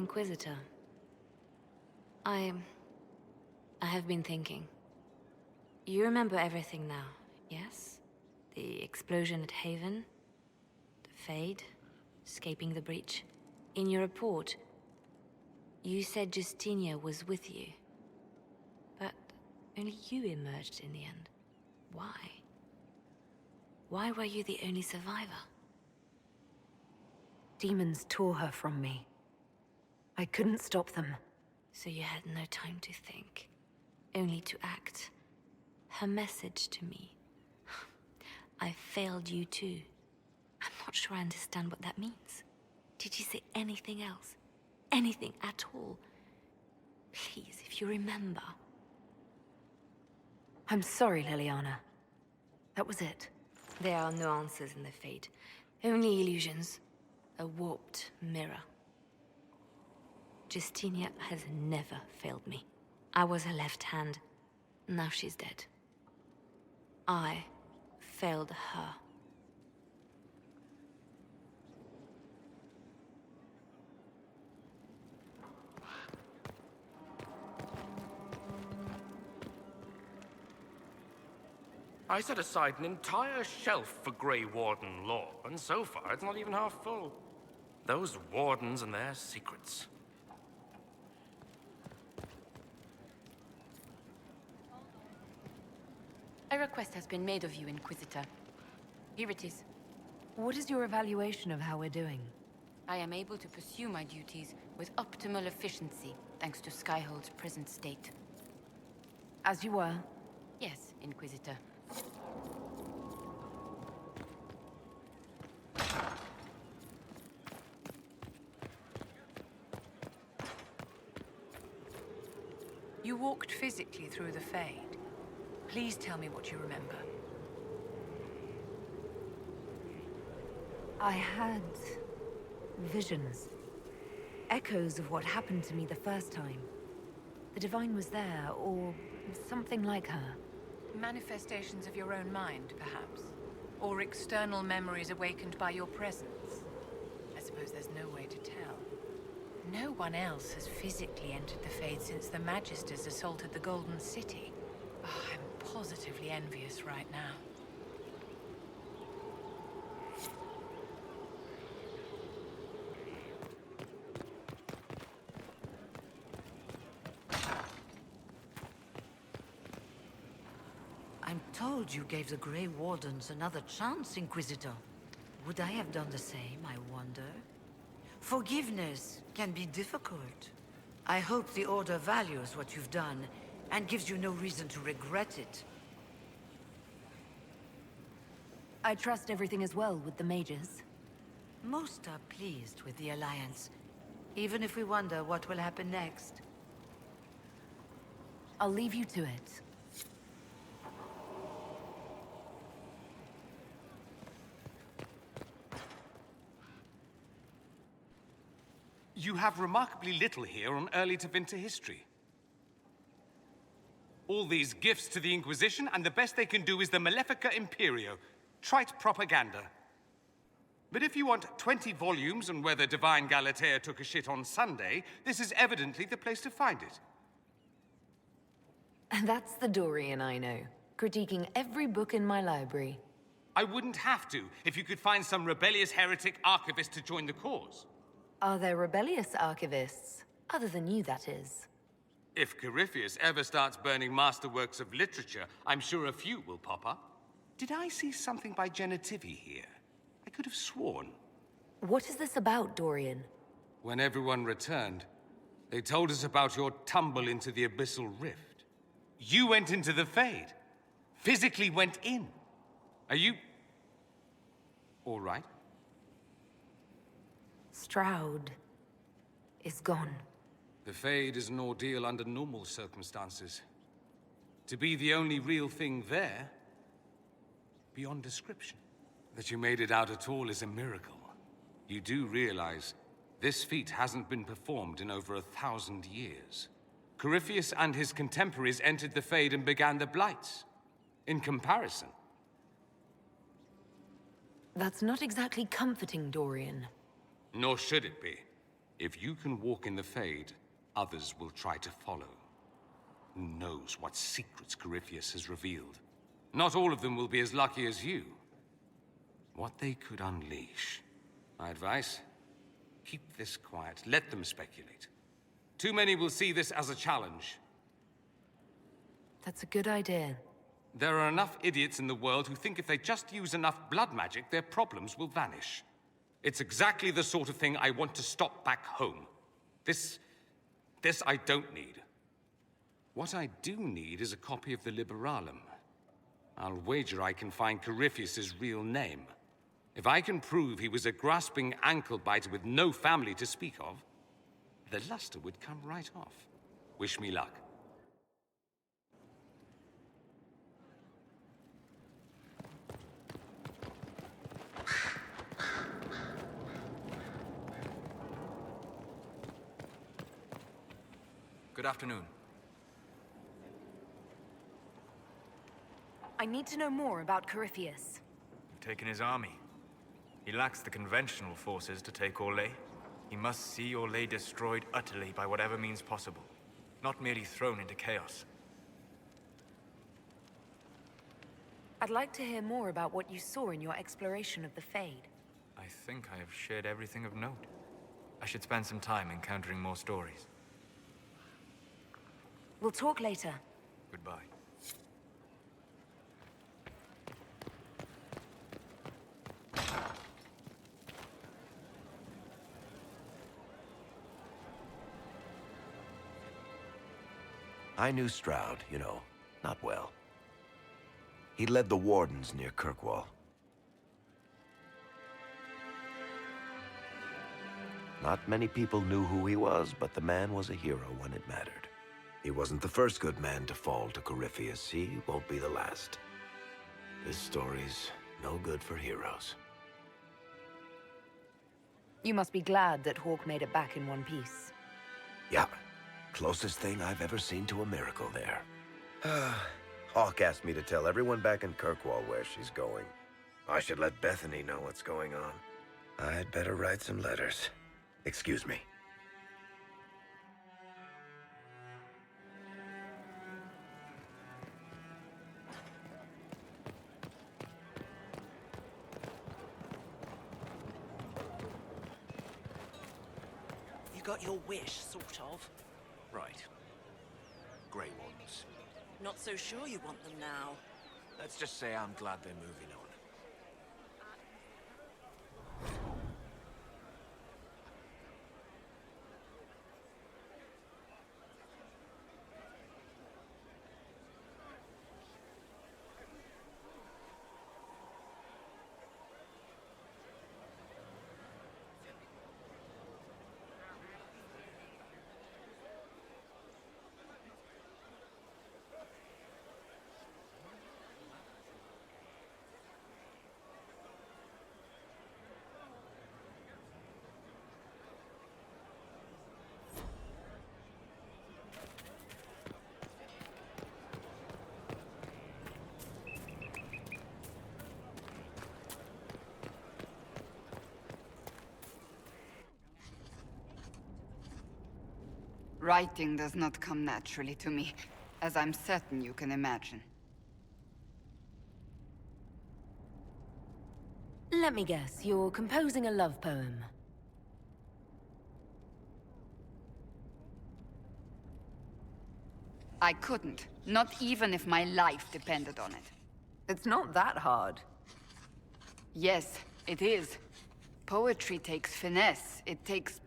Inquisitor. I have been thinking. You remember everything now, yes? The explosion at Haven, the Fade, escaping the breach. In your report, you said Justinia was with you. But only you emerged in the end. Why? Why were you the only survivor? Demons tore her from me. I couldn't stop them. So you had no time to think, only to act. Her message to me. I failed you too. I'm not sure I understand what that means. Did you say anything else? Anything at all? Please, if you remember. I'm sorry, Liliana. That was it. There are no answers in the Fate. Only illusions. A warped mirror. Justinia has never failed me. I was her left hand. Now she's dead. I failed her. I set aside an entire shelf for Grey Warden lore, and so far it's not even half full. Those Wardens and their secrets. A request has been made of you, Inquisitor. Here it is. What is your evaluation of how we're doing? I am able to pursue my duties with optimal efficiency, thanks to Skyhold's present state. As you were? Yes, Inquisitor. You walked physically through the Fade. Please tell me what you remember. I had visions. Echoes of what happened to me the first time. The Divine was there, or something like her. Manifestations of your own mind, perhaps? Or external memories awakened by your presence? I suppose there's no way to tell. No one else has physically entered the Fade since the Magisters assaulted the Golden City. Oh, I'm positively envious right now. I'm told you gave the Grey Wardens another chance, Inquisitor. Would I have done the same, I wonder? Forgiveness can be difficult. I hope the Order values what you've done and gives you no reason to regret it. I trust everything is well with the mages. Most are pleased with the Alliance, even if we wonder what will happen next. I'll leave you to it. You have remarkably little here on early Tevinter history. All these gifts to the Inquisition, and the best they can do is the Malefica Imperio. Trite propaganda. But if you want 20 volumes on whether Divine Galatea took a shit on Sunday, this is evidently the place to find it. And that's the Dorian I know, critiquing every book in my library. I wouldn't have to, if you could find some rebellious heretic archivist to join the cause. Are there rebellious archivists? Other than you, that is. If Corypheus ever starts burning masterworks of literature, I'm sure a few will pop up. Did I see something by Genitivi here? I could have sworn. What is this about, Dorian? When everyone returned, they told us about your tumble into the Abyssal Rift. You went into the Fade. Physically went in. Are you... all right? Stroud is gone. The Fade is an ordeal under normal circumstances. To be the only real thing there, beyond description. That you made it out at all is a miracle. You do realize this feat hasn't been performed in over 1,000 years. Corypheus and his contemporaries entered the Fade and began the Blights. In comparison... That's not exactly comforting, Dorian. Nor should it be. If you can walk in the Fade, others will try to follow. Who knows what secrets Corypheus has revealed? Not all of them will be as lucky as you. What they could unleash. My advice? Keep this quiet. Let them speculate. Too many will see this as a challenge. That's a good idea. There are enough idiots in the world who think if they just use enough blood magic, their problems will vanish. It's exactly the sort of thing I want to stop back home. This I don't need. What I do need is a copy of the Liberalum. I'll wager I can find Corypheus's real name. If I can prove he was a grasping ankle-biter with no family to speak of, the luster would come right off. Wish me luck. Good afternoon. I need to know more about Corypheus. You've taken his army. He lacks the conventional forces to take Orlais. He must see Orlais destroyed utterly by whatever means possible, not merely thrown into chaos. I'd like to hear more about what you saw in your exploration of the Fade. I think I have shared everything of note. I should spend some time encountering more stories. We'll talk later. Goodbye. I knew Stroud, you know, not well. He led the Wardens near Kirkwall. Not many people knew who he was, but the man was a hero when it mattered. He wasn't the first good man to fall to Corypheus. He won't be the last. This story's no good for heroes. You must be glad that Hawke made it back in one piece. Yeah. Closest thing I've ever seen to a miracle there. Hawke asked me to tell everyone back in Kirkwall where she's going. I should let Bethany know what's going on. I'd better write some letters. Excuse me. You got your wish, sort of. Right. Grey Wardens. Not so sure you want them now. Let's just say I'm glad they're moving on. Writing does not come naturally to me, as I'm certain you can imagine. Let me guess, you're composing a love poem. I couldn't, not even if my life depended on it. It's not that hard. Yes, it is. Poetry takes finesse, it takes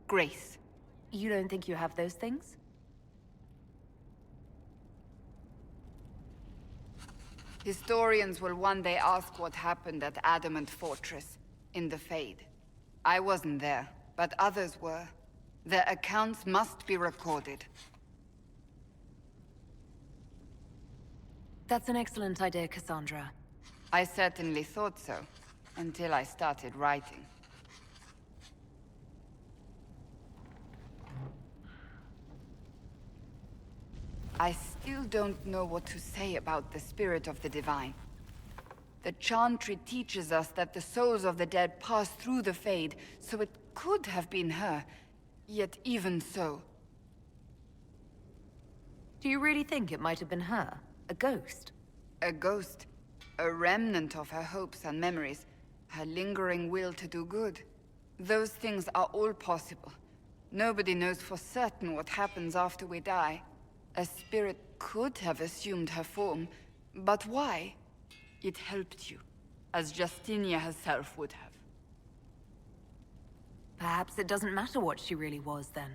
grace. You don't think you have those things? Historians will one day ask what happened at Adamant Fortress, in the Fade. I wasn't there, but others were. Their accounts must be recorded. That's an excellent idea, Cassandra. I certainly thought so, until I started writing. I still don't know what to say about the spirit of the divine. The Chantry teaches us that the souls of the dead pass through the Fade, so it could have been her. Yet even so... Do you really think it might have been her? A ghost? A ghost. A remnant of her hopes and memories. Her lingering will to do good. Those things are all possible. Nobody knows for certain what happens after we die. A spirit could have assumed her form, but why? It helped you, as Justinia herself would have. Perhaps it doesn't matter what she really was, then.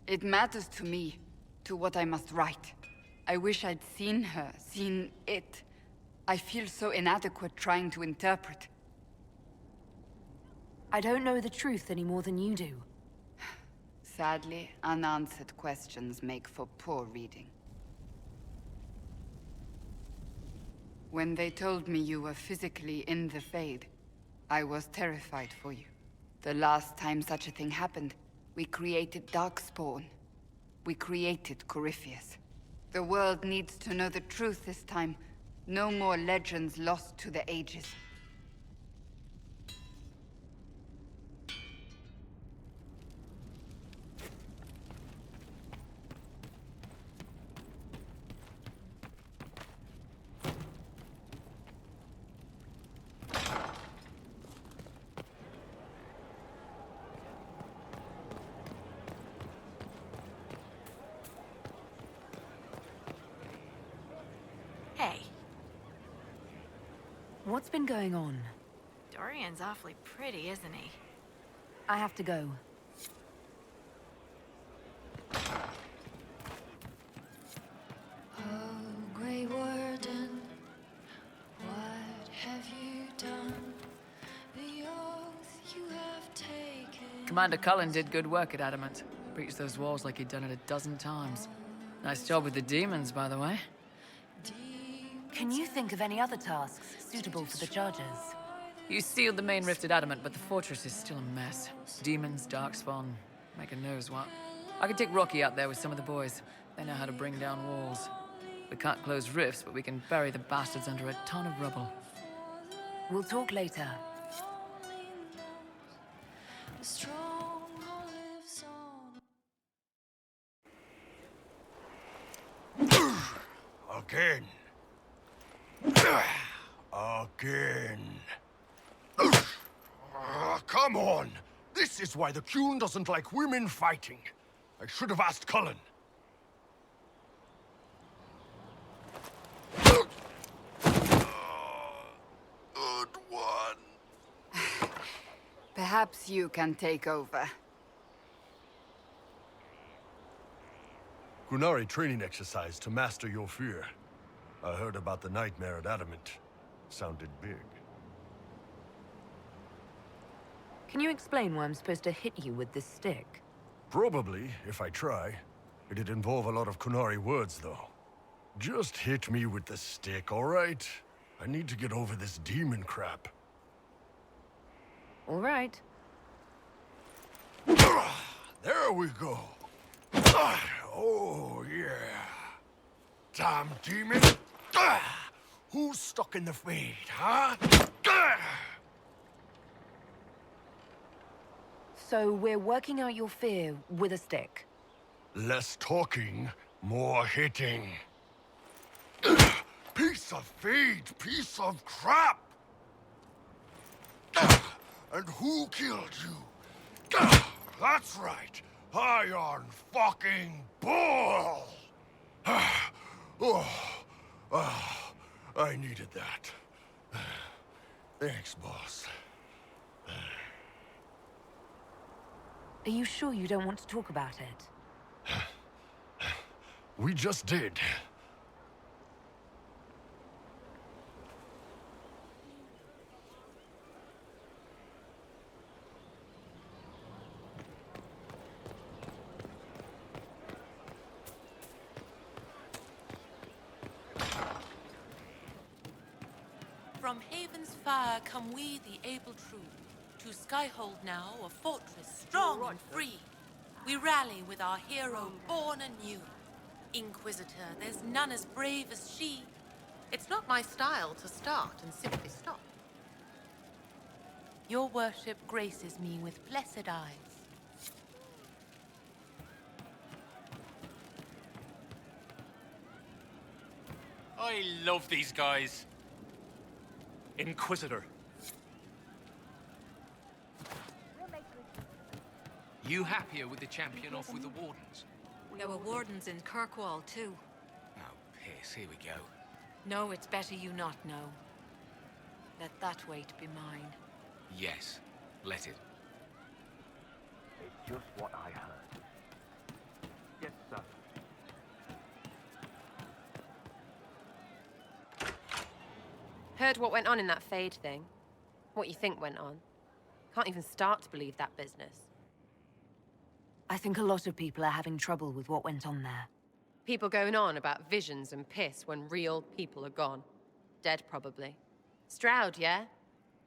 It matters to me, to what I must write. I wish I'd seen her, seen it. I feel so inadequate trying to interpret. I don't know the truth any more than you do. Sadly, unanswered questions make for poor reading. When they told me you were physically in the Fade, I was terrified for you. The last time such a thing happened, we created Darkspawn. We created Corypheus. The world needs to know the truth this time. No more legends lost to the ages. Hey, What's been going on? Dorian's awfully pretty, isn't he? I have to go. Grey Warden, what have you done? The oath you have taken. Commander Cullen did good work at Adamant. Breached those walls like he'd done it a dozen times. Nice job with the demons, by the way. Can you think of any other tasks suitable for the Chargers? You sealed the main rift at Adamant, but the fortress is still a mess. Demons, Darkspawn, making knows what. I could take Rocky out there with some of the boys. They know how to bring down walls. We can't close rifts, but we can bury the bastards under a ton of rubble. We'll talk later. The stronghold lives on. Again. Again. Come on! This is why the Qun doesn't like women fighting. I should have asked Cullen. Good one. Perhaps you can take over. Qunari training exercise to master your fear. I heard about the nightmare at Adamant. Sounded big. Can you explain why I'm supposed to hit you with this stick? Probably, if I try. It'd involve a lot of Qunari words, though. Just hit me with the stick, all right? I need to get over this demon crap. All right. There we go. Oh, yeah. Damn demon. Who's stuck in the Fade, huh? So we're working out your fear with a stick. Less talking, more hitting. Piece of Fade, piece of crap! And who killed you? That's right, Iron fucking Bull! I needed that. Thanks, boss. Are you sure you don't want to talk about it? We just did. From Haven's fire come we, the able true. To Skyhold now, a fortress strong and free. We rally with our hero born anew. Inquisitor, there's none as brave as she. It's not my style to start and simply stop. Your worship graces me with blessed eyes. I love these guys. Inquisitor. You happier with the champion off with the wardens? There were wardens in Kirkwall, too. Oh, piss, here we go. No, it's better you not know. Let that weight be mine. Yes, let it. It's just what I heard. Yes, sir. Heard what went on in that Fade thing. What you think went on. Can't even start to believe that business. I think a lot of people are having trouble with what went on there. People going on about visions and piss when real people are gone. Dead, probably. Stroud, yeah?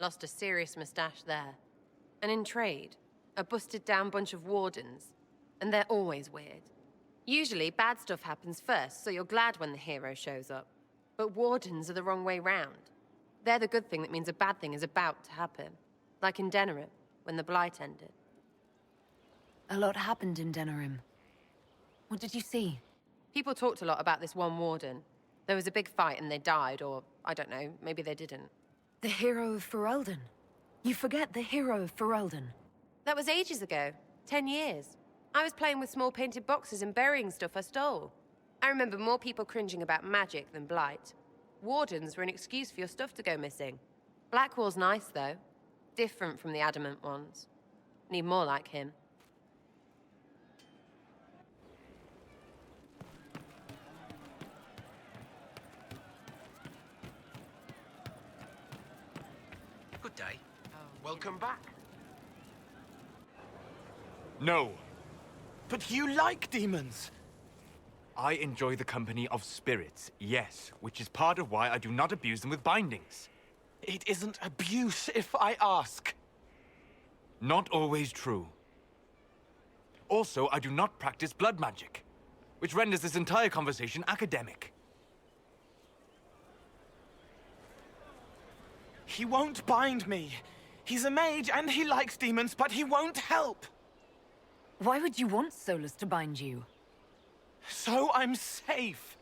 Lost a serious moustache there. And in trade, a busted-down bunch of wardens. And they're always weird. Usually, bad stuff happens first, so you're glad when the hero shows up. But wardens are the wrong way round. They're the good thing that means a bad thing is about to happen. Like in Denerim, when the Blight ended. A lot happened in Denerim. What did you see? People talked a lot about this one warden. There was a big fight and they died, or, I don't know, maybe they didn't. The hero of Ferelden. You forget the hero of Ferelden. That was ages ago. 10 years. I was playing with small painted boxes and burying stuff I stole. I remember more people cringing about magic than Blight. Wardens were an excuse for your stuff to go missing. Blackwall's nice, though. Different from the adamant ones. Need more like him. Good day. Welcome back. No. But you like demons! I enjoy the company of spirits, yes, which is part of why I do not abuse them with bindings. It isn't abuse if I ask. Not always true. Also, I do not practice blood magic, which renders this entire conversation academic. He won't bind me. He's a mage and he likes demons, but he won't help. Why would you want Solus to bind you? So I'm safe.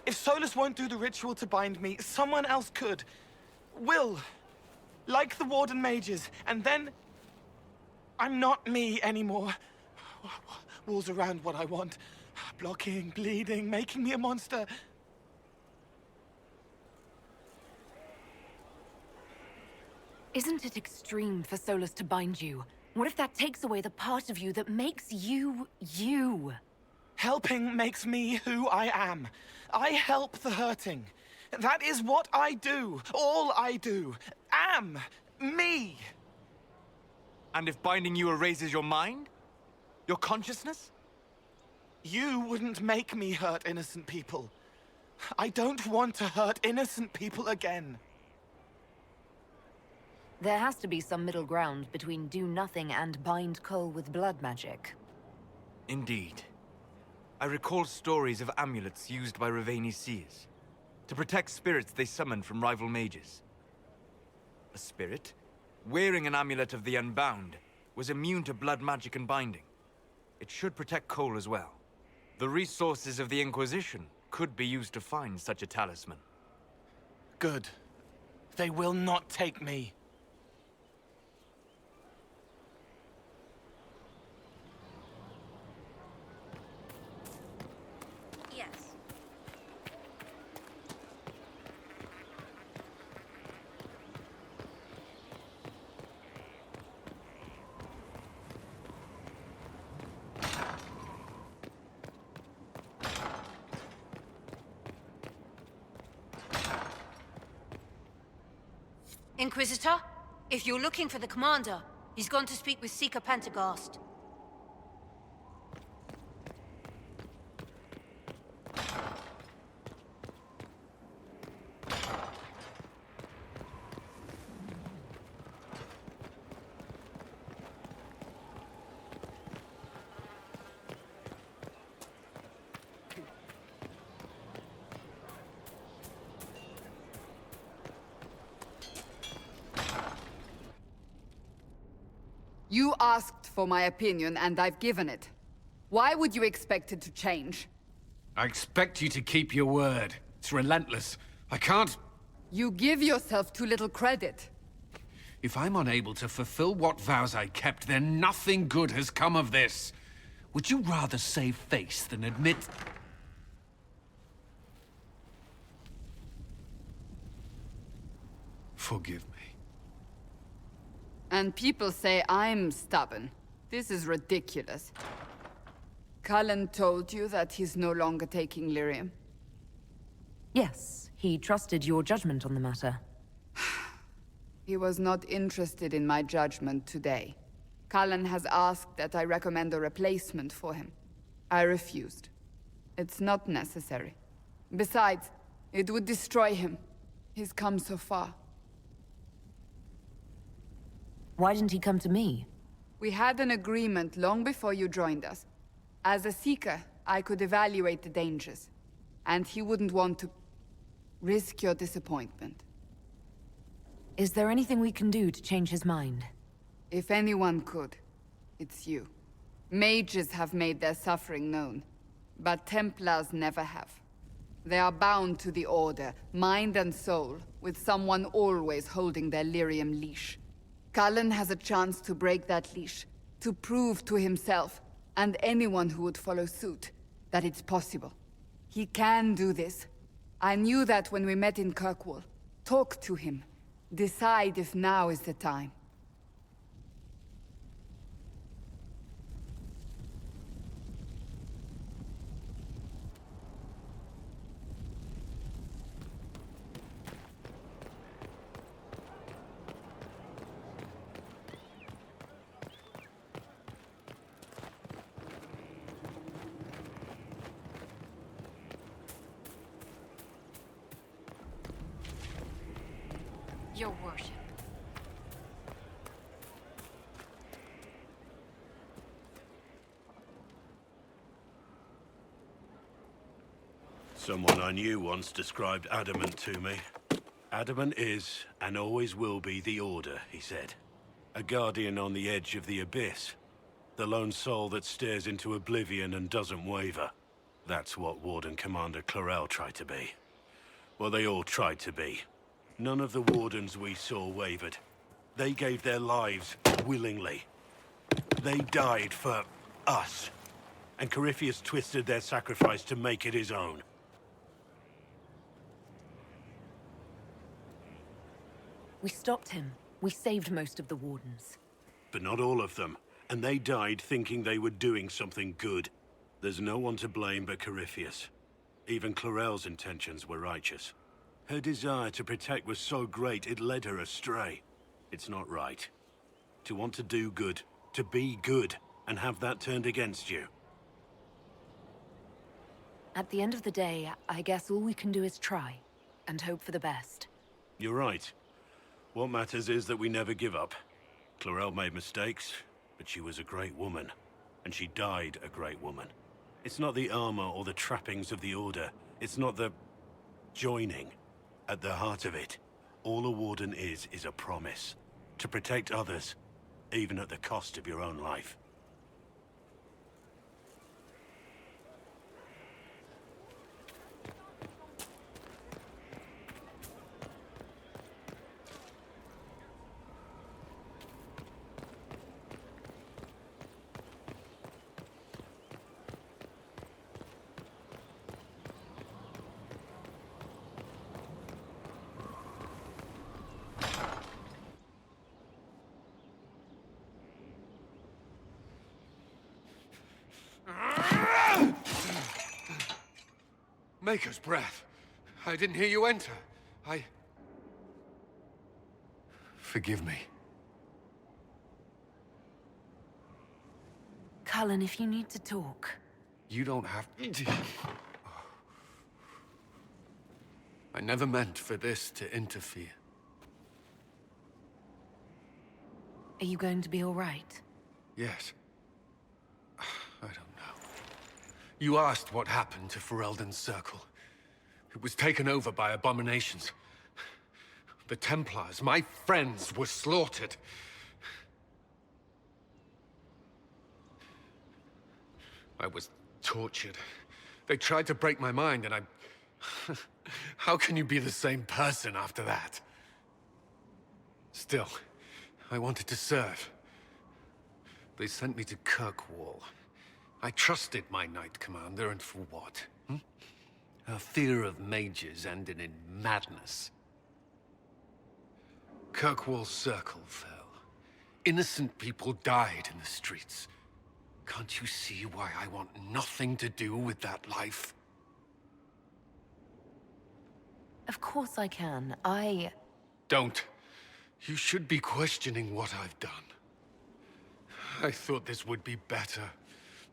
If Solus won't do the ritual to bind me, someone else could. Will. Like the Warden mages, and then... I'm not me anymore. Walls around what I want. Blocking, bleeding, making me a monster. Isn't it extreme for Solus to bind you? What if that takes away the part of you that makes you, you? Helping makes me who I am. I help the hurting. That is what I do. All I do. Am. Me. And if binding you erases your mind? Your consciousness? You wouldn't make me hurt innocent people. I don't want to hurt innocent people again. There has to be some middle ground between do nothing and bind Cole with blood magic. Indeed. I recall stories of amulets used by Raveni seers to protect spirits they summoned from rival mages. A spirit, wearing an amulet of the Unbound, was immune to blood magic and binding. It should protect Cole as well. The resources of the Inquisition could be used to find such a talisman. Good. They will not take me. Yes. Inquisitor, if you're looking for the commander, he's gone to speak with Seeker Pentecost. You asked for my opinion, and I've given it. Why would you expect it to change? I expect you to keep your word. It's relentless. I can't... You give yourself too little credit. If I'm unable to fulfill what vows I kept, then nothing good has come of this. Would you rather save face than admit... Forgive me. And people say I'm stubborn. This is ridiculous. Cullen told you that he's no longer taking lyrium? Yes, he trusted your judgment on the matter. He was not interested in my judgment today. Cullen has asked that I recommend a replacement for him. I refused. It's not necessary. Besides, it would destroy him. He's come so far. Why didn't he come to me? We had an agreement long before you joined us. As a Seeker, I could evaluate the dangers. And he wouldn't want to risk your disappointment. Is there anything we can do to change his mind? If anyone could, it's you. Mages have made their suffering known, but Templars never have. They are bound to the Order, mind and soul, with someone always holding their lyrium leash. Cullen has a chance to break that leash, to prove to himself, and anyone who would follow suit, that it's possible. He can do this. I knew that when we met in Kirkwall. Talk to him. Decide if now is the time. Your worship. Someone I knew once described Adamant to me. Adamant is, and always will be, the Order, he said. A guardian on the edge of the abyss. The lone soul that stares into oblivion and doesn't waver. That's what Warden Commander Clarel tried to be. Well, they all tried to be. None of the Wardens we saw wavered. They gave their lives willingly. They died for us. And Corypheus twisted their sacrifice to make it his own. We stopped him. We saved most of the Wardens. But not all of them. And they died thinking they were doing something good. There's no one to blame but Corypheus. Even Clarel's intentions were righteous. Her desire to protect was so great it led her astray. It's not right. To want to do good, to be good, and have that turned against you. At the end of the day, I guess all we can do is try, and hope for the best. You're right. What matters is that we never give up. Clarel made mistakes, but she was a great woman. And she died a great woman. It's not the armor or the trappings of the Order. It's not the... joining. At the heart of it, all a Warden is a promise. To protect others, even at the cost of your own life. Maker's breath. I didn't hear you enter. Forgive me. Cullen, if you need to talk. You don't have... I never meant for this to interfere. Are you going to be all right? Yes. I don't know. You asked what happened to Ferelden's Circle. It was taken over by abominations. The Templars, my friends, were slaughtered. I was tortured. They tried to break my mind, and I... How can you be the same person after that? Still, I wanted to serve. They sent me to Kirkwall. I trusted my Knight Commander, and for what? Her fear of mages ended in madness. Kirkwall Circle fell. Innocent people died in the streets. Can't you see why I want nothing to do with that life? Of course I can. Don't. You should be questioning what I've done. I thought this would be better.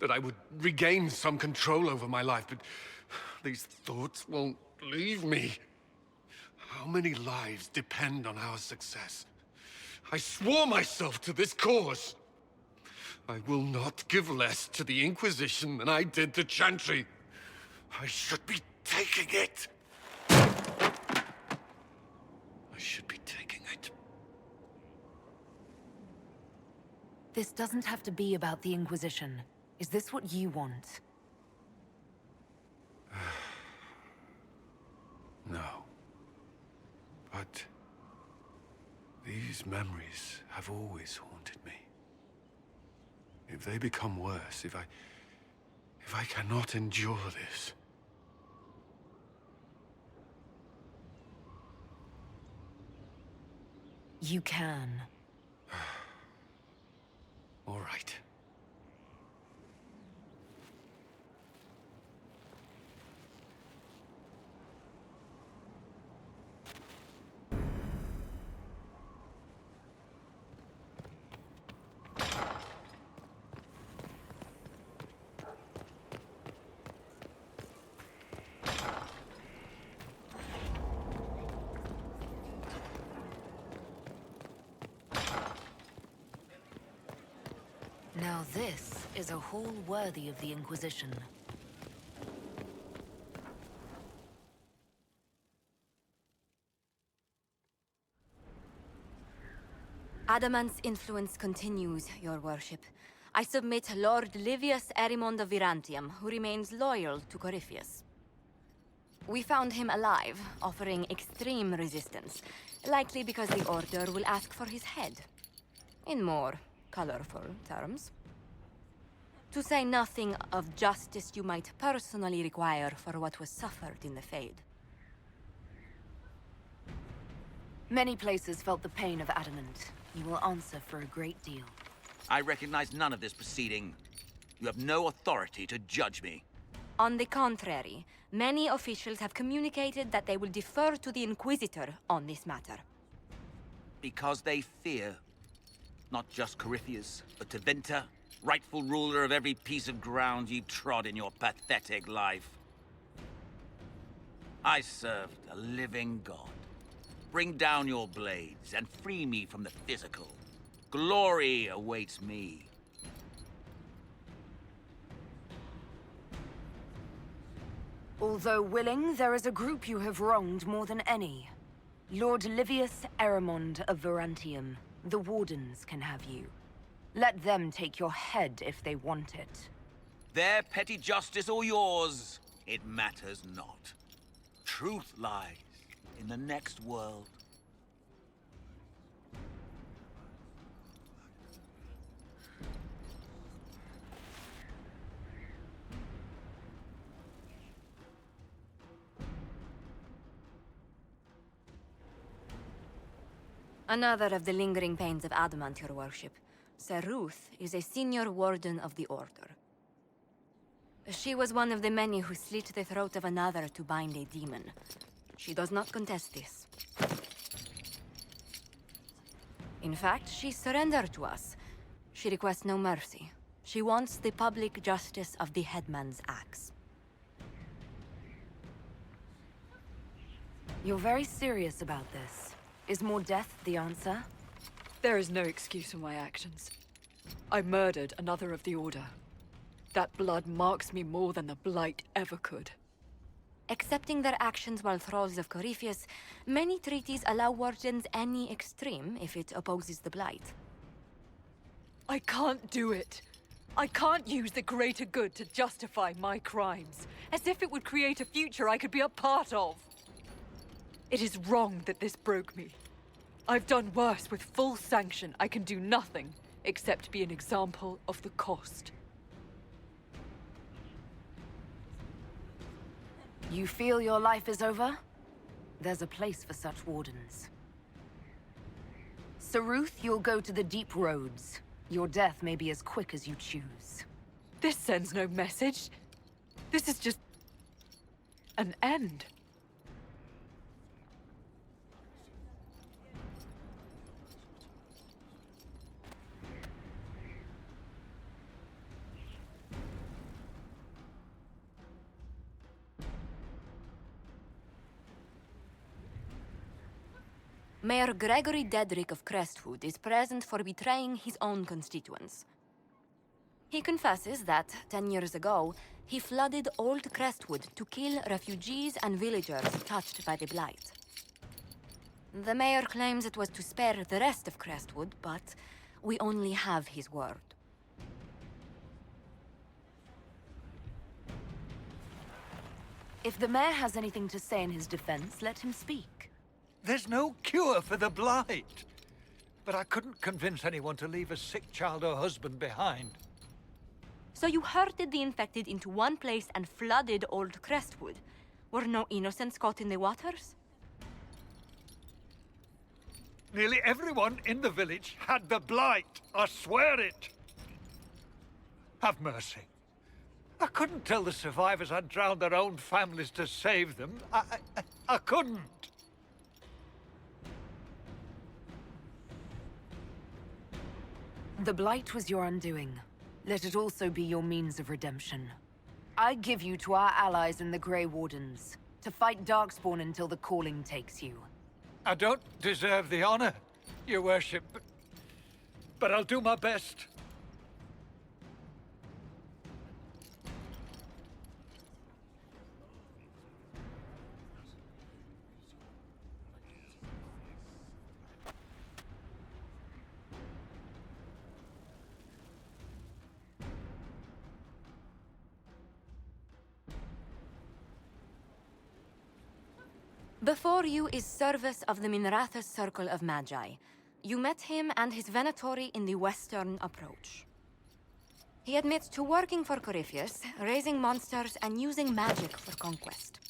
That I would regain some control over my life, but these thoughts won't leave me. How many lives depend on our success? I swore myself to this cause. I will not give less to the Inquisition than I did to Chantry. I should be taking it. I should be taking it. This doesn't have to be about the Inquisition. Is this what you want? No. But these memories have always haunted me. If they become worse, if I cannot endure this... You can. All right. Now this is a hall worthy of the Inquisition. Adamant's influence continues, your worship. I submit Lord Livius Erimond of Virantium, who remains loyal to Corypheus. We found him alive, offering extreme resistance, likely because the Order will ask for his head. In more colorful terms. To say nothing of justice you might personally require for what was suffered in the Fade. Many places felt the pain of Adamant. You will answer for a great deal. I recognize none of this proceeding. You have no authority to judge me. On the contrary, many officials have communicated that they will defer to the Inquisitor on this matter. Because they fear. Not just Corypheus, but Tevinter, rightful ruler of every piece of ground you trod in your pathetic life. I served a living god. Bring down your blades and free me from the physical. Glory awaits me. Although willing, there is a group you have wronged more than any. Lord Livius Erimond of Virantium. The Wardens can have you. Let them take your head if they want it. Their petty justice or yours, it matters not. Truth lies in the next world. Another of the lingering pains of Adamant, your worship. Sir Ruth is a senior warden of the Order. She was one of the many who slit the throat of another to bind a demon. She does not contest this. In fact, she surrendered to us. She requests no mercy. She wants the public justice of the headman's axe. You're very serious about this. Is more death the answer? There is no excuse for my actions. I murdered another of the Order. That blood marks me more than the Blight ever could. Accepting their actions while thralls of Corypheus, many treaties allow wardens any extreme if it opposes the Blight. I can't do it. I can't use the greater good to justify my crimes, as if it would create a future I could be a part of. It is wrong that this broke me. I've done worse with full sanction. I can do nothing except be an example of the cost. You feel your life is over? There's a place for such wardens. Saruth, you'll go to the deep roads. Your death may be as quick as you choose. This sends no message. This is just an end. Mayor Gregory Dedrick of Crestwood is present for betraying his own constituents. He confesses that, 10 years ago, he flooded Old Crestwood to kill refugees and villagers touched by the Blight. The mayor claims it was to spare the rest of Crestwood, but we only have his word. If the mayor has anything to say in his defense, let him speak. There's no cure for the Blight. But I couldn't convince anyone to leave a sick child or husband behind. So you herded the infected into one place and flooded Old Crestwood. Were no innocents caught in the waters? Nearly everyone in the village had the Blight. I swear it. Have mercy. I couldn't tell the survivors I'd drowned their own families to save them. I couldn't. The Blight was your undoing. Let it also be your means of redemption. I give you to our allies in the Grey Wardens, to fight Darkspawn until the calling takes you. I don't deserve the honor, your worship, but I'll do my best. Before you is Service of the Minrathous Circle of Magi. You met him and his Venatori in the Western Approach. He admits to working for Corypheus, raising monsters, and using magic for conquest.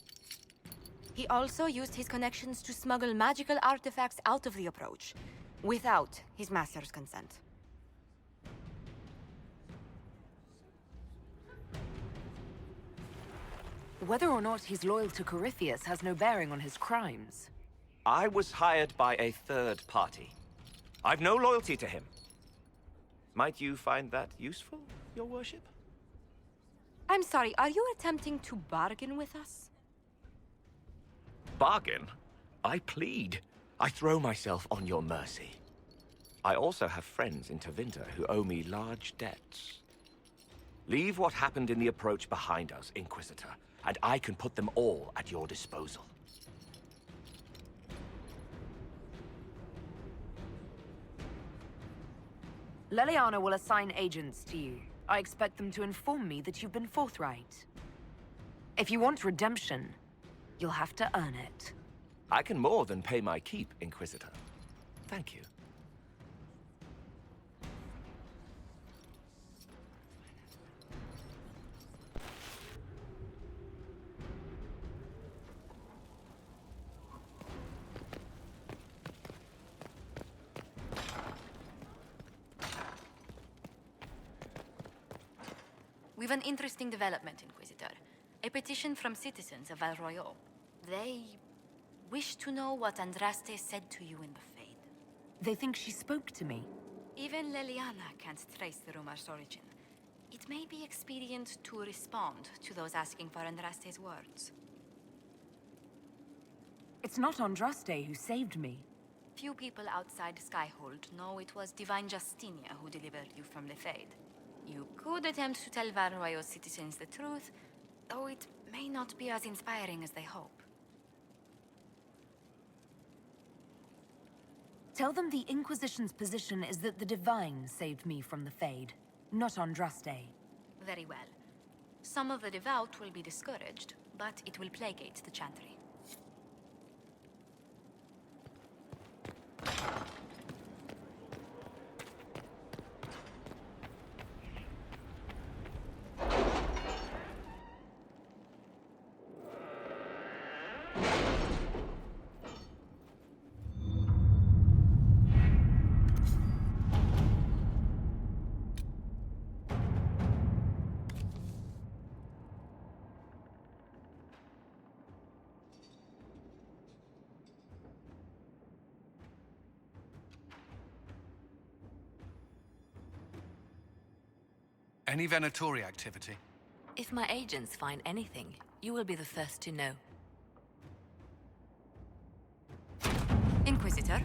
He also used his connections to smuggle magical artifacts out of the Approach, without his master's consent. Whether or not he's loyal to Corypheus has no bearing on his crimes. I was hired by a third party. I've no loyalty to him. Might you find that useful, your worship? I'm sorry, are you attempting to bargain with us? Bargain? I plead. I throw myself on your mercy. I also have friends in Tevinter who owe me large debts. Leave what happened in the Approach behind us, Inquisitor, and I can put them all at your disposal. Leliana will assign agents to you. I expect them to inform me that you've been forthright. If you want redemption, you'll have to earn it. I can more than pay my keep, Inquisitor. Thank you. We've an interesting development, Inquisitor. A petition from citizens of Val Royeaux. They wish to know what Andraste said to you in the Fade. They think she spoke to me. Even Leliana can't trace the rumor's origin. It may be expedient to respond to those asking for Andraste's words. It's not Andraste who saved me. Few people outside Skyhold know it was Divine Justinia who delivered you from the Fade. You could attempt to tell Val Royeaux citizens the truth, though it may not be as inspiring as they hope. Tell them the Inquisition's position is that the Divine saved me from the Fade. Not on Druste. Very well. Some of the devout will be discouraged, but it will placate the chantry. Any Venatori activity? If my agents find anything, you will be the first to know. Inquisitor?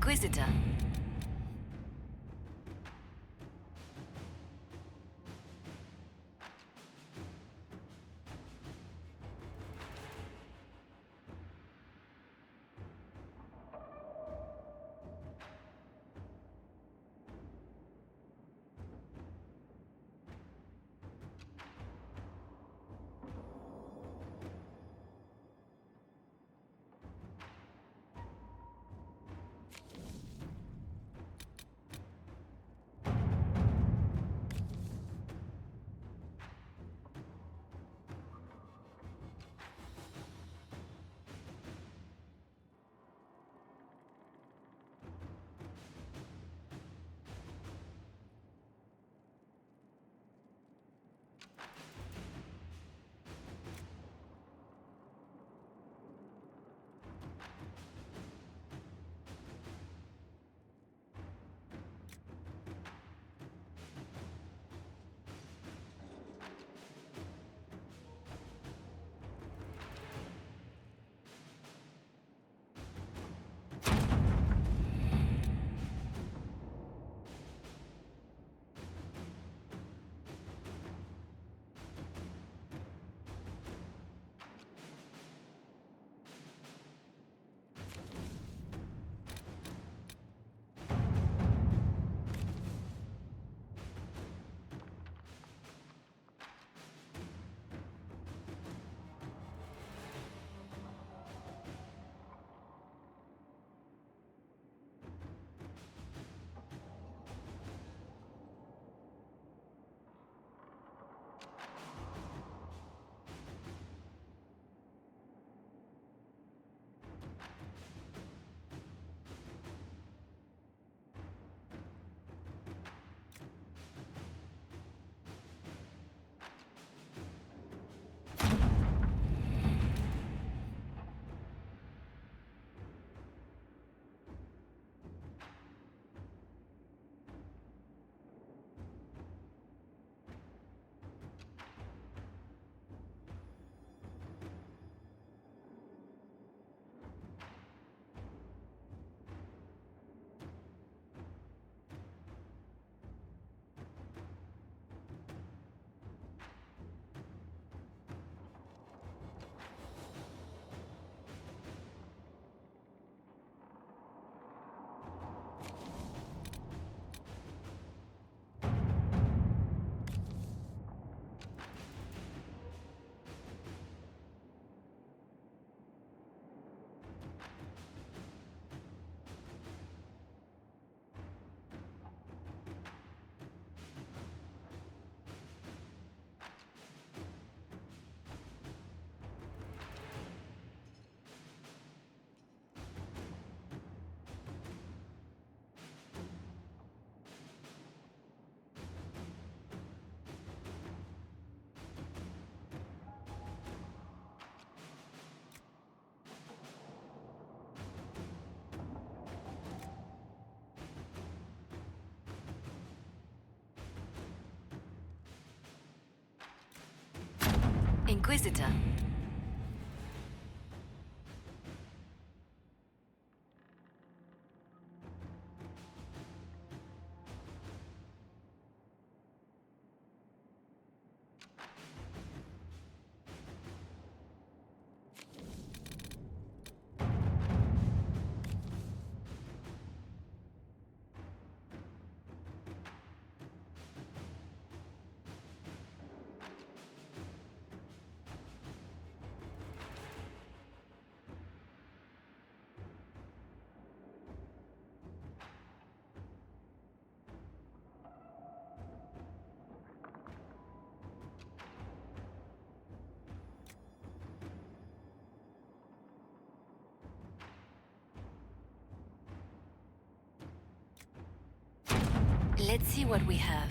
Inquisitor. Inquisitor. Let's see what we have.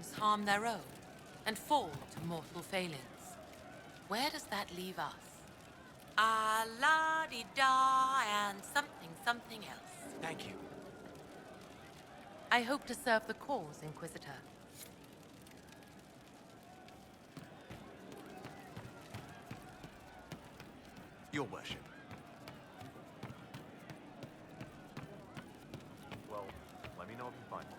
beings harm their own and fall to mortal failings. Where does that leave us? Ah-la-di-da and something else. Thank you. I hope to serve the cause, Inquisitor. Your worship. Well, let me know if you find one.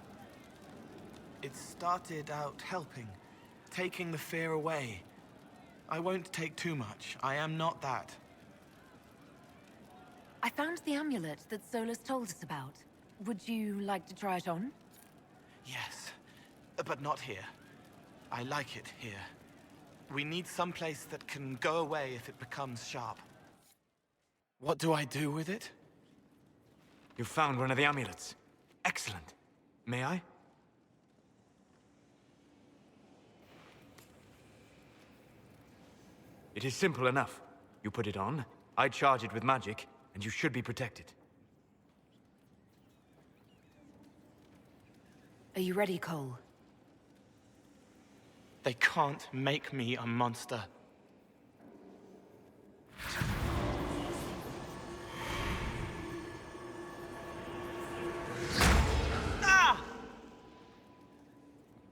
It started out helping, taking the fear away. I won't take too much. I am not that. I found the amulet that Solus told us about. Would you like to try it on? Yes, but not here. I like it here. We need some place that can go away if it becomes sharp. What do I do with it? You found one of the amulets. Excellent. May I? It is simple enough. You put it on, I charge it with magic, and you should be protected. Are you ready, Cole? They can't make me a monster.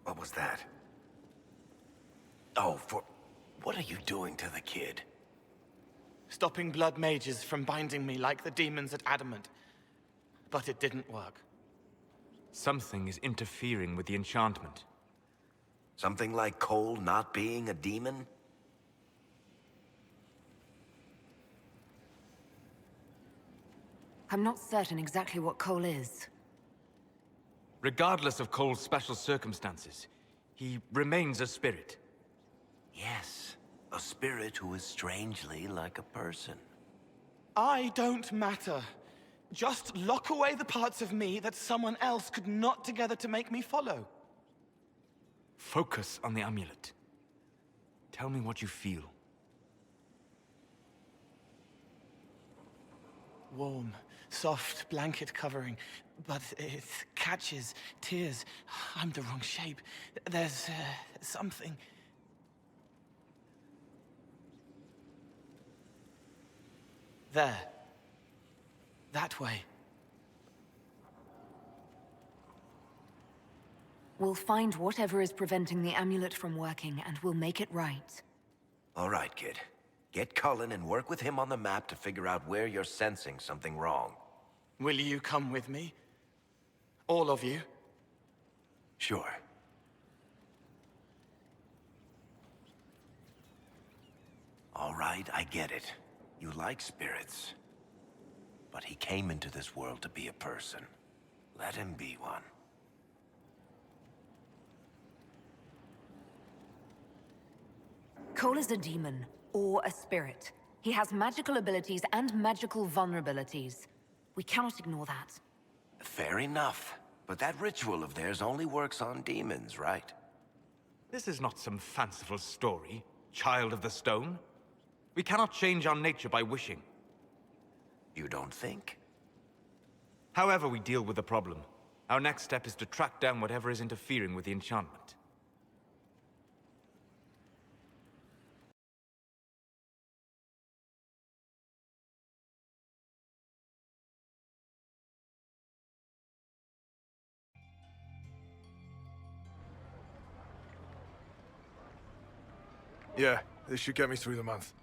What was that? Oh, what are you doing to the kid? Stopping blood mages from binding me like the demons at Adamant. But it didn't work. Something is interfering with the enchantment. Something like Cole not being a demon? I'm not certain exactly what Cole is. Regardless of Cole's special circumstances, he remains a spirit. Yes, a spirit who is strangely like a person. I don't matter. Just lock away the parts of me that someone else could knot together to make me follow. Focus on the amulet. Tell me what you feel. Warm, soft blanket covering, but it catches tears. I'm the wrong shape. There's something. There. That way. We'll find whatever is preventing the amulet from working, and we'll make it right. All right, kid. Get Cullen and work with him on the map to figure out where you're sensing something wrong. Will you come with me? All of you? Sure. All right, I get it. You like spirits. But he came into this world to be a person. Let him be one. Cole is a demon, or a spirit. He has magical abilities and magical vulnerabilities. We cannot ignore that. Fair enough. But that ritual of theirs only works on demons, right? This is not some fanciful story, child of the stone. We cannot change our nature by wishing. You don't think? However we deal with the problem, our next step is to track down whatever is interfering with the enchantment. Yeah, this should get me through the month.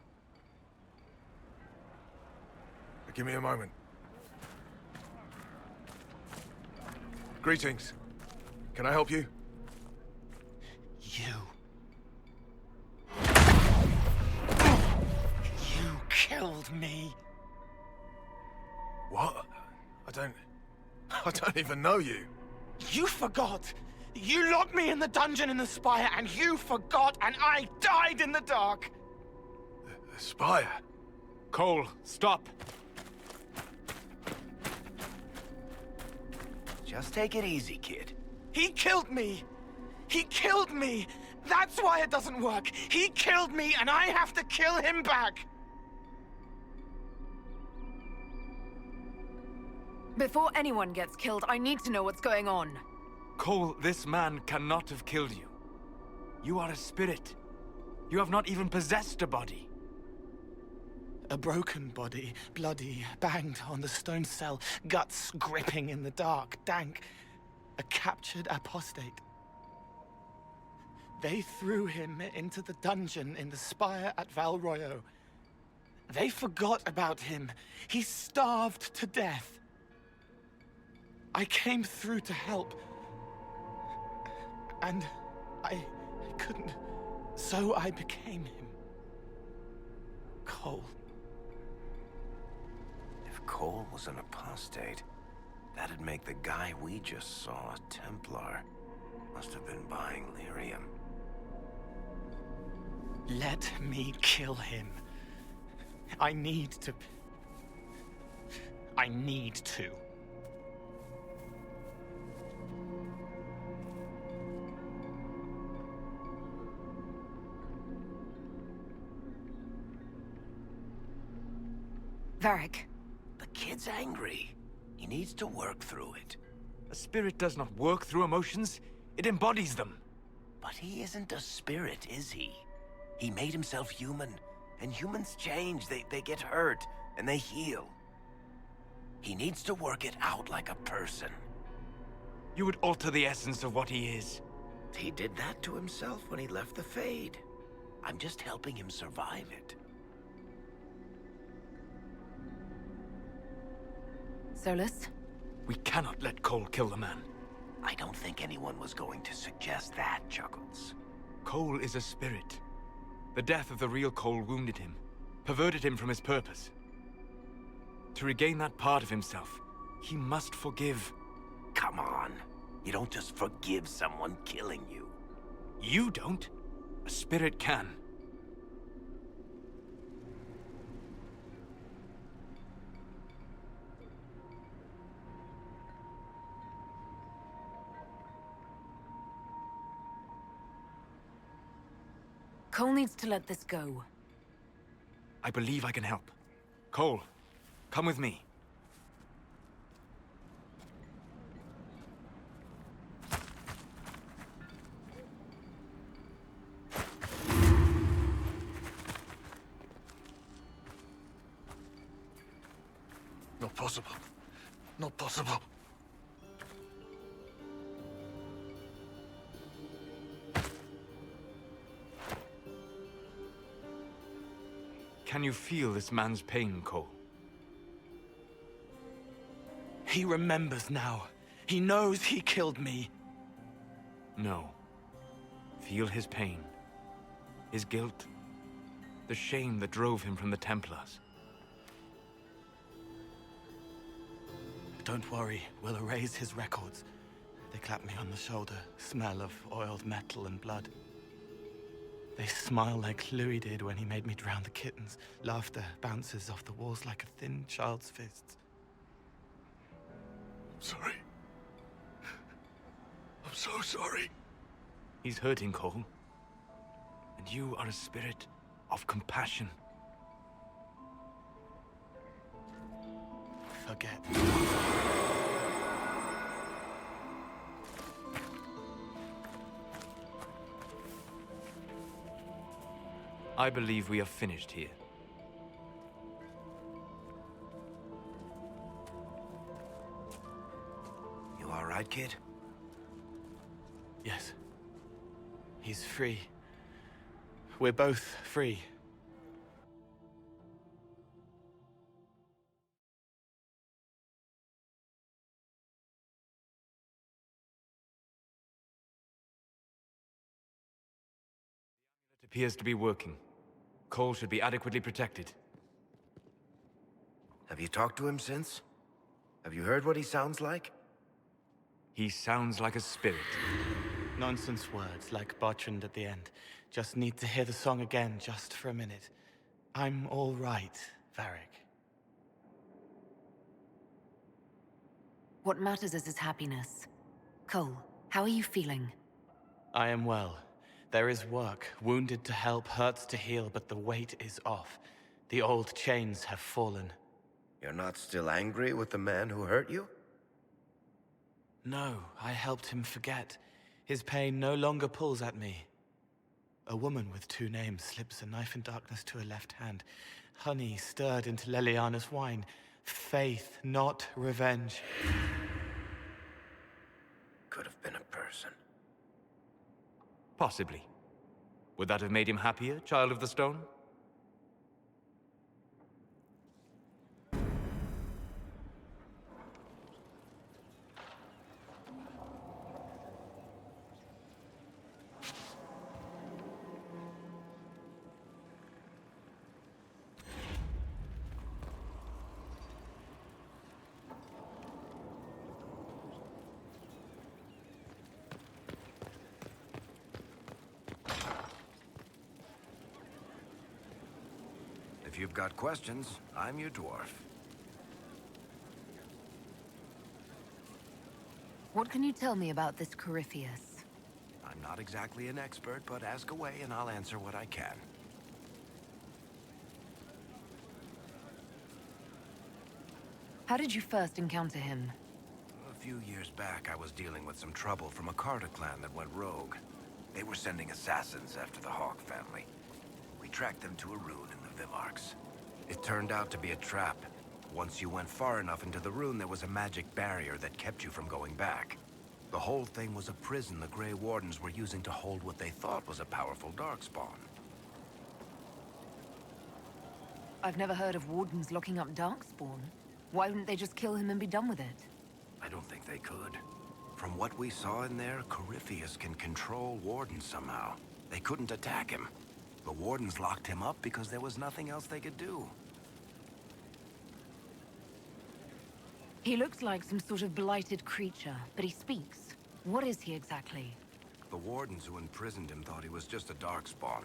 Give me a moment. Greetings. Can I help you? You killed me. What? I don't even know you. You forgot. You locked me in the dungeon in the Spire, and you forgot, and I died in the dark. The Spire? Cole, stop. Just take it easy, kid. He killed me. He killed me. That's why it doesn't work. He killed me, and I have to kill him back. Before anyone gets killed, I need to know what's going on. Cole, this man cannot have killed you. You are a spirit. You have not even possessed a body. A broken body, bloody, banged on the stone cell, guts gripping in the dark, dank. A captured apostate. They threw him into the dungeon in the spire at Val Royo. They forgot about him. He starved to death. I came through to help. And I couldn't. So I became him. Cole. If Cole was an apostate, that'd make the guy we just saw a Templar. Must have been buying lyrium. Let me kill him. I need to. Varric. The kid's angry. He needs to work through it. A spirit does not work through emotions. It embodies them. But he isn't a spirit, is he? He made himself human. And humans change. They get hurt. And they heal. He needs to work it out like a person. You would alter the essence of what he is. He did that to himself when he left the Fade. I'm just helping him survive it. Solus? We cannot let Cole kill the man. I don't think anyone was going to suggest that, Chuckles. Cole is a spirit. The death of the real Cole wounded him, perverted him from his purpose. To regain that part of himself, he must forgive. Come on. You don't just forgive someone killing you. You don't. A spirit can. Cole needs to let this go. I believe I can help. Cole, come with me. Not possible. Not possible. Can you feel this man's pain, Cole? He remembers now. He knows he killed me. No. Feel his pain. His guilt. The shame that drove him from the Templars. Don't worry, we'll erase his records. They clap me on the shoulder, smell of oiled metal and blood. They smile like Louis did when he made me drown the kittens. Laughter bounces off the walls like a thin child's fists. I'm sorry. I'm so sorry. He's hurting, Cole. And you are a spirit of compassion. Forget. I believe we are finished here. You all right, kid? Yes. He's free. We're both free. It appears to be working. Cole should be adequately protected. Have you talked to him since? Have you heard what he sounds like? He sounds like a spirit. Nonsense words, like Bertrand at the end. Just need to hear the song again, just for a minute. I'm all right, Varric. What matters is his happiness. Cole, how are you feeling? I am well. There is work. Wounded to help, hurts to heal, but the weight is off. The old chains have fallen. You're not still angry with the man who hurt you? No, I helped him forget. His pain no longer pulls at me. A woman with 2 names slips a knife in darkness to her left hand. Honey stirred into Leliana's wine. Faith, not revenge. Could have been a person. Possibly. Would that have made him happier, Child of the Stone? If you've got questions, I'm your dwarf. What can you tell me about this Corypheus? I'm not exactly an expert, but ask away and I'll answer what I can. How did you first encounter him? A few years back, I was dealing with some trouble from a Carter clan that went rogue. They were sending assassins after the Hawk family. We tracked them to a rune in the Vivarchs. It turned out to be a trap. Once you went far enough into the rune, there was a magic barrier that kept you from going back. The whole thing was a prison the Grey Wardens were using to hold what they thought was a powerful Darkspawn. I've never heard of Wardens locking up Darkspawn. Why wouldn't they just kill him and be done with it? I don't think they could. From what we saw in there, Corypheus can control Wardens somehow. They couldn't attack him. The Wardens locked him up because there was nothing else they could do. He looks like some sort of blighted creature, but he speaks. What is he exactly? The Wardens who imprisoned him thought he was just a Darkspawn.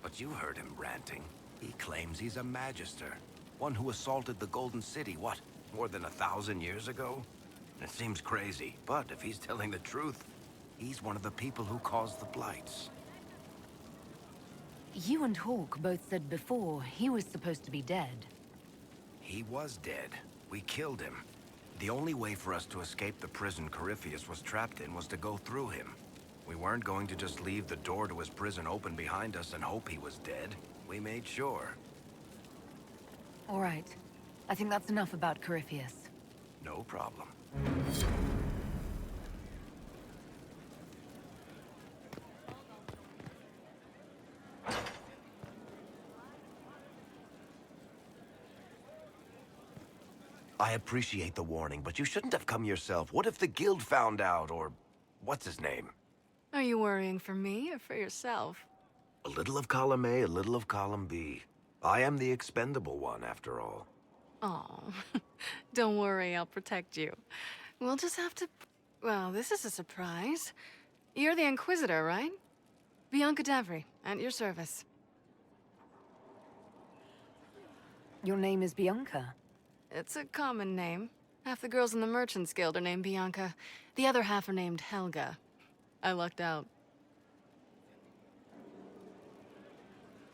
But you heard him ranting. He claims he's a Magister. One who assaulted the Golden City, what, more than 1,000 years ago? It seems crazy, but if he's telling the truth, he's one of the people who caused the Blights. You and Hawk both said before he was supposed to be dead. He was dead. We killed him. The only way for us to escape the prison Corypheus was trapped in was to go through him. We weren't going to just leave the door to his prison open behind us and hope he was dead. We made sure. All right. I think that's enough about Corypheus. No problem. I appreciate the warning, but you shouldn't have come yourself. What if the guild found out, or what's his name? Are you worrying for me or for yourself? A little of column A, a little of column B. I am the expendable one, after all. Oh, don't worry, I'll protect you. We'll just have to... Well, this is a surprise. You're the Inquisitor, right? Bianca Davry, at your service. Your name is Bianca? It's a common name. Half the girls in the Merchants Guild are named Bianca. The other half are named Helga. I lucked out.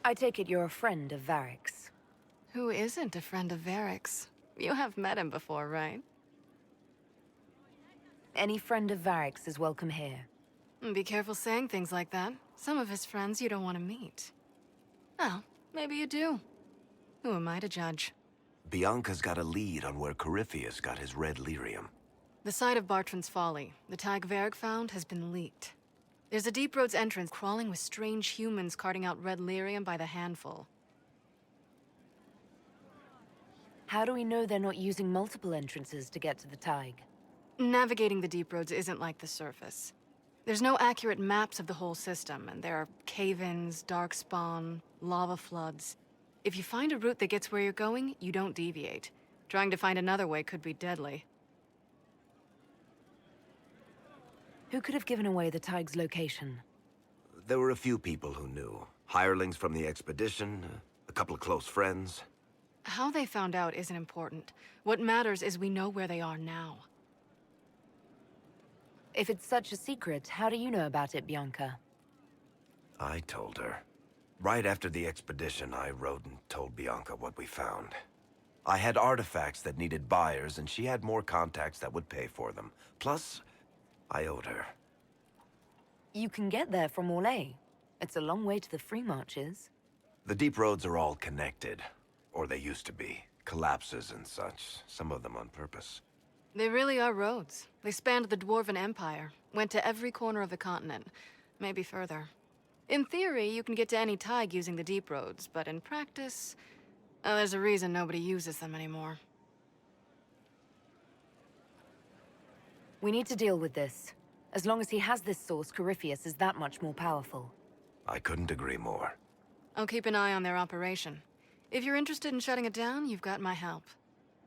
I take it you're a friend of Varric's. Who isn't a friend of Varric's? You have met him before, right? Any friend of Varric's is welcome here. Be careful saying things like that. Some of his friends you don't want to meet. Well, maybe you do. Who am I to judge? Bianca's got a lead on where Corypheus got his red lyrium. The site of Bartran's Folly, the tag Varric found, has been leaked. There's a Deep Roads entrance crawling with strange humans carting out red lyrium by the handful. How do we know they're not using multiple entrances to get to the Tig? Navigating the Deep Roads isn't like the surface. There's no accurate maps of the whole system, and there are cave-ins, darkspawn, lava floods. If you find a route that gets where you're going, you don't deviate. Trying to find another way could be deadly. Who could have given away the Tig's location? There were a few people who knew. Hirelings from the expedition, a couple of close friends. How they found out isn't important. What matters is we know where they are now. If it's such a secret, how do you know about it, Bianca? I told her. Right after the expedition, I wrote and told Bianca what we found. I had artifacts that needed buyers, and she had more contacts that would pay for them. Plus, I owed her. You can get there from Orlais. It's a long way to the free marches. The deep roads are all connected. Or they used to be. Collapses and such. Some of them on purpose. They really are roads. They spanned the Dwarven Empire, went to every corner of the continent, maybe further. In theory, you can get to any tide using the deep roads, but in practice, there's a reason nobody uses them anymore. We need to deal with this. As long as he has this source, Corypheus is that much more powerful. I couldn't agree more. I'll keep an eye on their operation. If you're interested in shutting it down, you've got my help.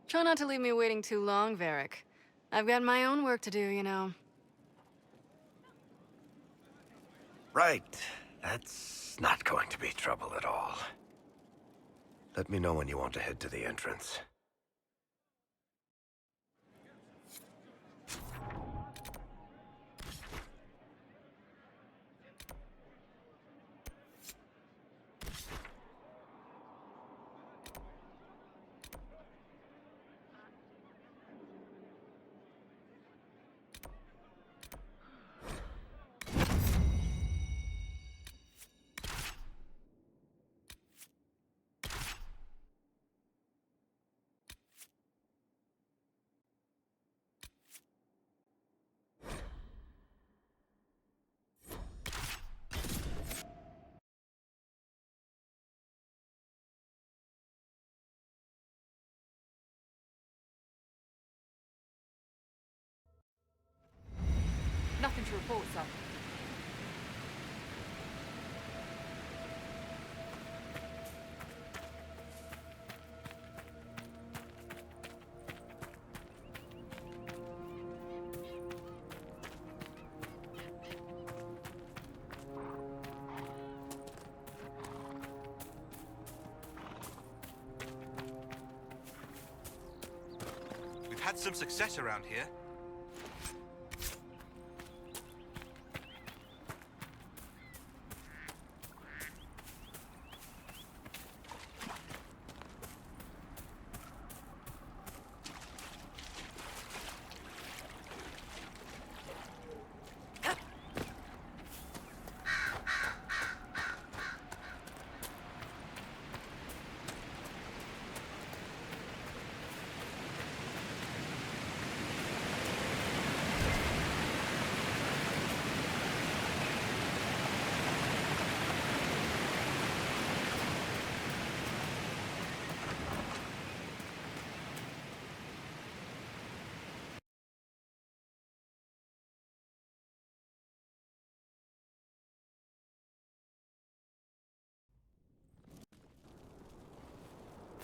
Try not to leave me waiting too long, Varric. I've got my own work to do, you know. Right. That's not going to be trouble at all. Let me know when you want to head to the entrance. Nothing to report, sir. We've had some success around here.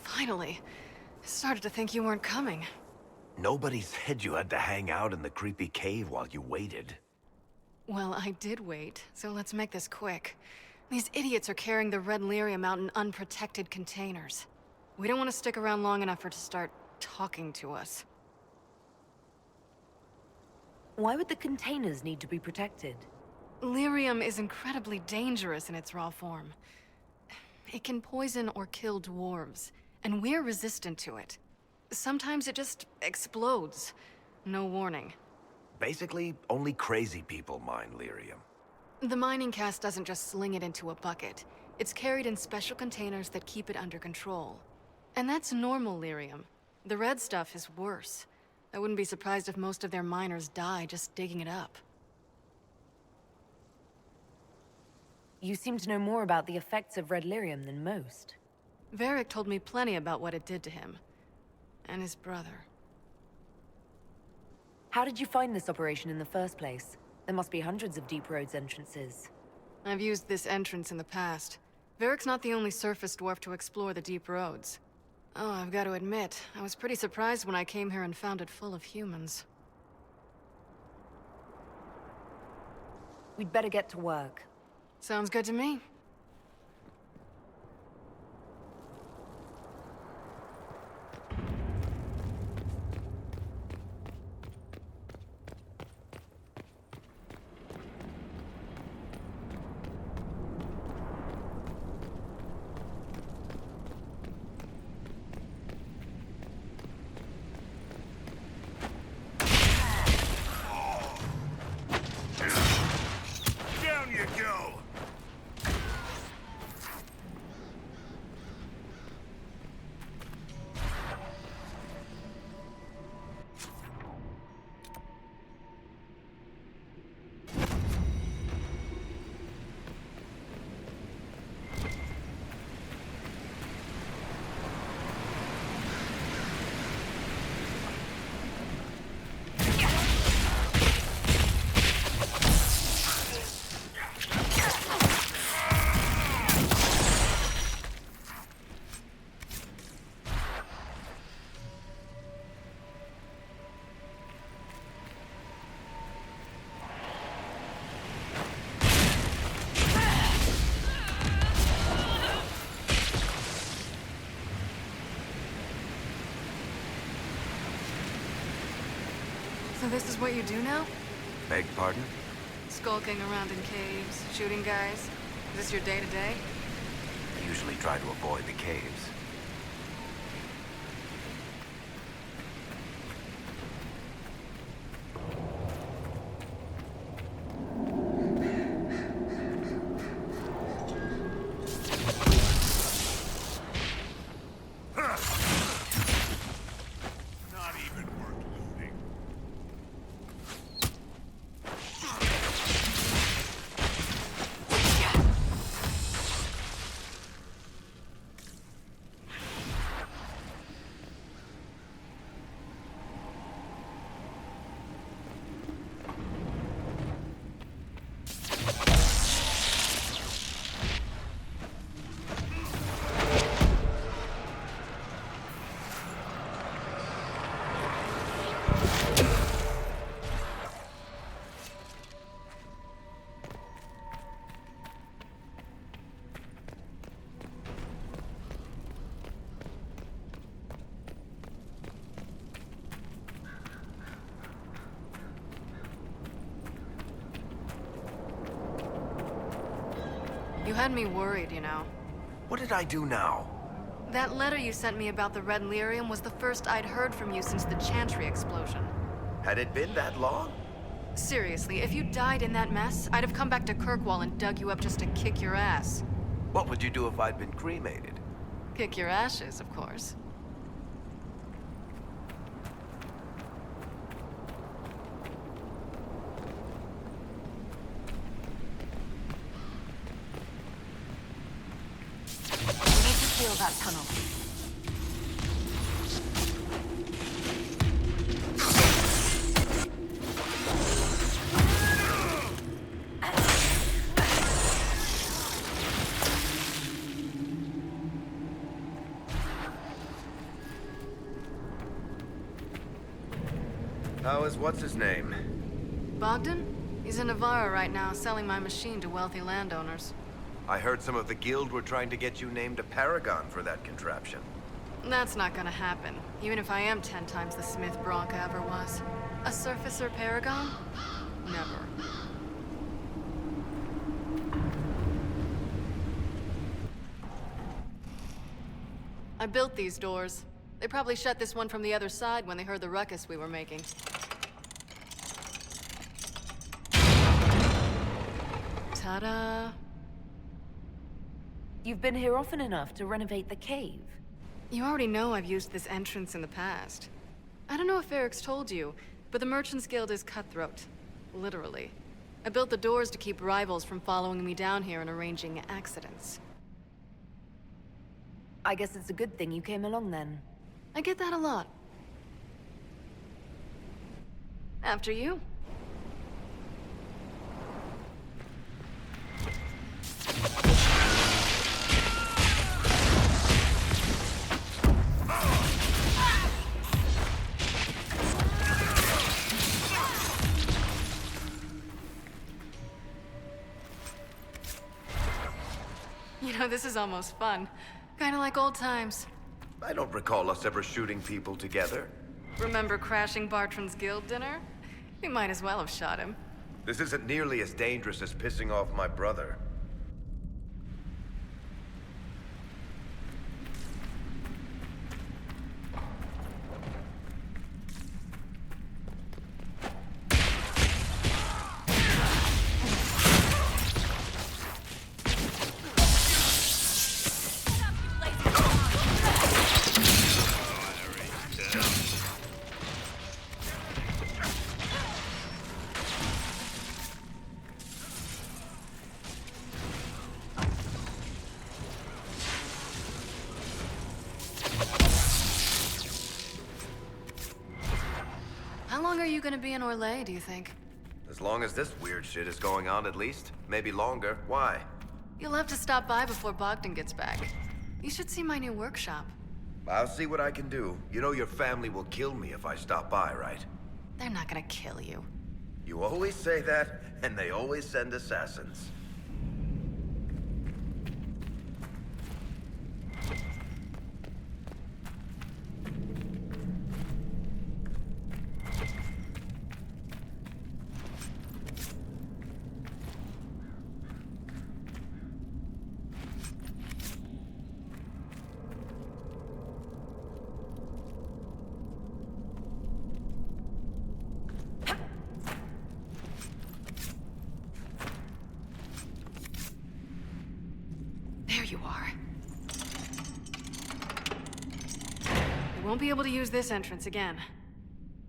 Finally. Started to think you weren't coming. Nobody said you had to hang out in the creepy cave while you waited. Well, I did wait, so let's make this quick. These idiots are carrying the red lyrium out in unprotected containers. We don't want to stick around long enough for it to start talking to us. Why would the containers need to be protected? Lyrium is incredibly dangerous in its raw form. It can poison or kill dwarves, and we're resistant to it. Sometimes it just explodes. No warning. Basically, only crazy people mine lyrium. The mining cast doesn't just sling it into a bucket. It's carried in special containers that keep it under control. And that's normal lyrium. The red stuff is worse. I wouldn't be surprised if most of their miners die just digging it up. You seem to know more about the effects of red lyrium than most. Varric told me plenty about what it did to him. And his brother. How did you find this operation in the first place? There must be hundreds of deep roads entrances. I've used this entrance in the past. Varric's not the only surface dwarf to explore the deep roads. Oh, I've got to admit, I was pretty surprised when I came here and found it full of humans. We'd better get to work. Sounds good to me. this is what you do now? Beg pardon? Skulking around in caves, shooting guys. Is this your day-to-day? I usually try to avoid the caves. You had me worried, you know. What did I do now? That letter you sent me about the Red Lyrium was the first I'd heard from you since the Chantry explosion. Had it been that long? Seriously, if you died in that mess, I'd have come back to Kirkwall and dug you up just to kick your ass. What would you do if I'd been cremated? Kick your ashes, of course. Feel that tunnel. How is what's-his-name? Bogdan? He's in Navarra right now, selling my machine to wealthy landowners. I heard some of the guild were trying to get you named a paragon for that contraption. That's not gonna happen, even if I am 10 times the Smith Bronca ever was. A surfacer paragon? Never. I built these doors. They probably shut this one from the other side when they heard the ruckus we were making. Ta-da! You've been here often enough to renovate the cave. You already know I've used this entrance in the past. I don't know if Eric's told you, but the Merchants Guild is cutthroat. Literally. I built the doors to keep rivals from following me down here and arranging accidents. I guess it's a good thing you came along then. I get that a lot. After you. You know, this is almost fun. Kinda like old times. I don't recall us ever shooting people together. Remember crashing Bartran's guild dinner? We might as well have shot him. This isn't nearly as dangerous as pissing off my brother. How long are you gonna be in Orlais, do you think? As long as this weird shit is going on, at least. Maybe longer. Why? You'll have to stop by before Bogdan gets back. You should see my new workshop. I'll see what I can do. You know your family will kill me if I stop by, right? They're not gonna kill you. You always say that, and they always send assassins. you are. You won't be able to use this entrance again.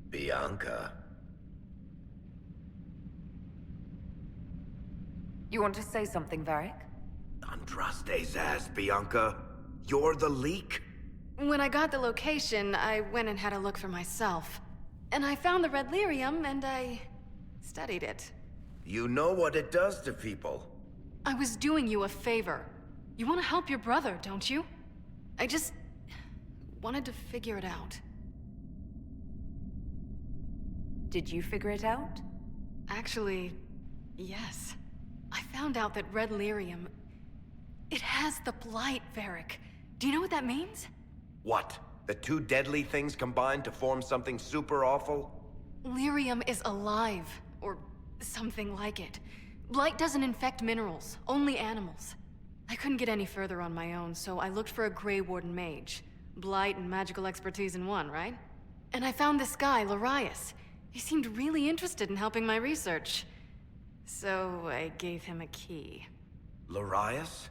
Bianca. You want to say something, Varric? Andraste's ass, Bianca. You're the leak? When I got the location, I went and had a look for myself. And I found the red lyrium, and I studied it. You know what it does to people. I was doing you a favor. You want to help your brother, don't you? I just wanted to figure it out. Did you figure it out? Actually, yes. I found out that red lyrium... it has the blight, Varric. Do you know what that means? What? The two deadly things combined to form something super awful? Lyrium is alive, or something like it. Blight doesn't infect minerals, only animals. I couldn't get any further on my own, so I looked for a Grey Warden mage. Blight and magical expertise in one, right? And I found this guy, Larius. He seemed really interested in helping my research. So I gave him a key. Larius?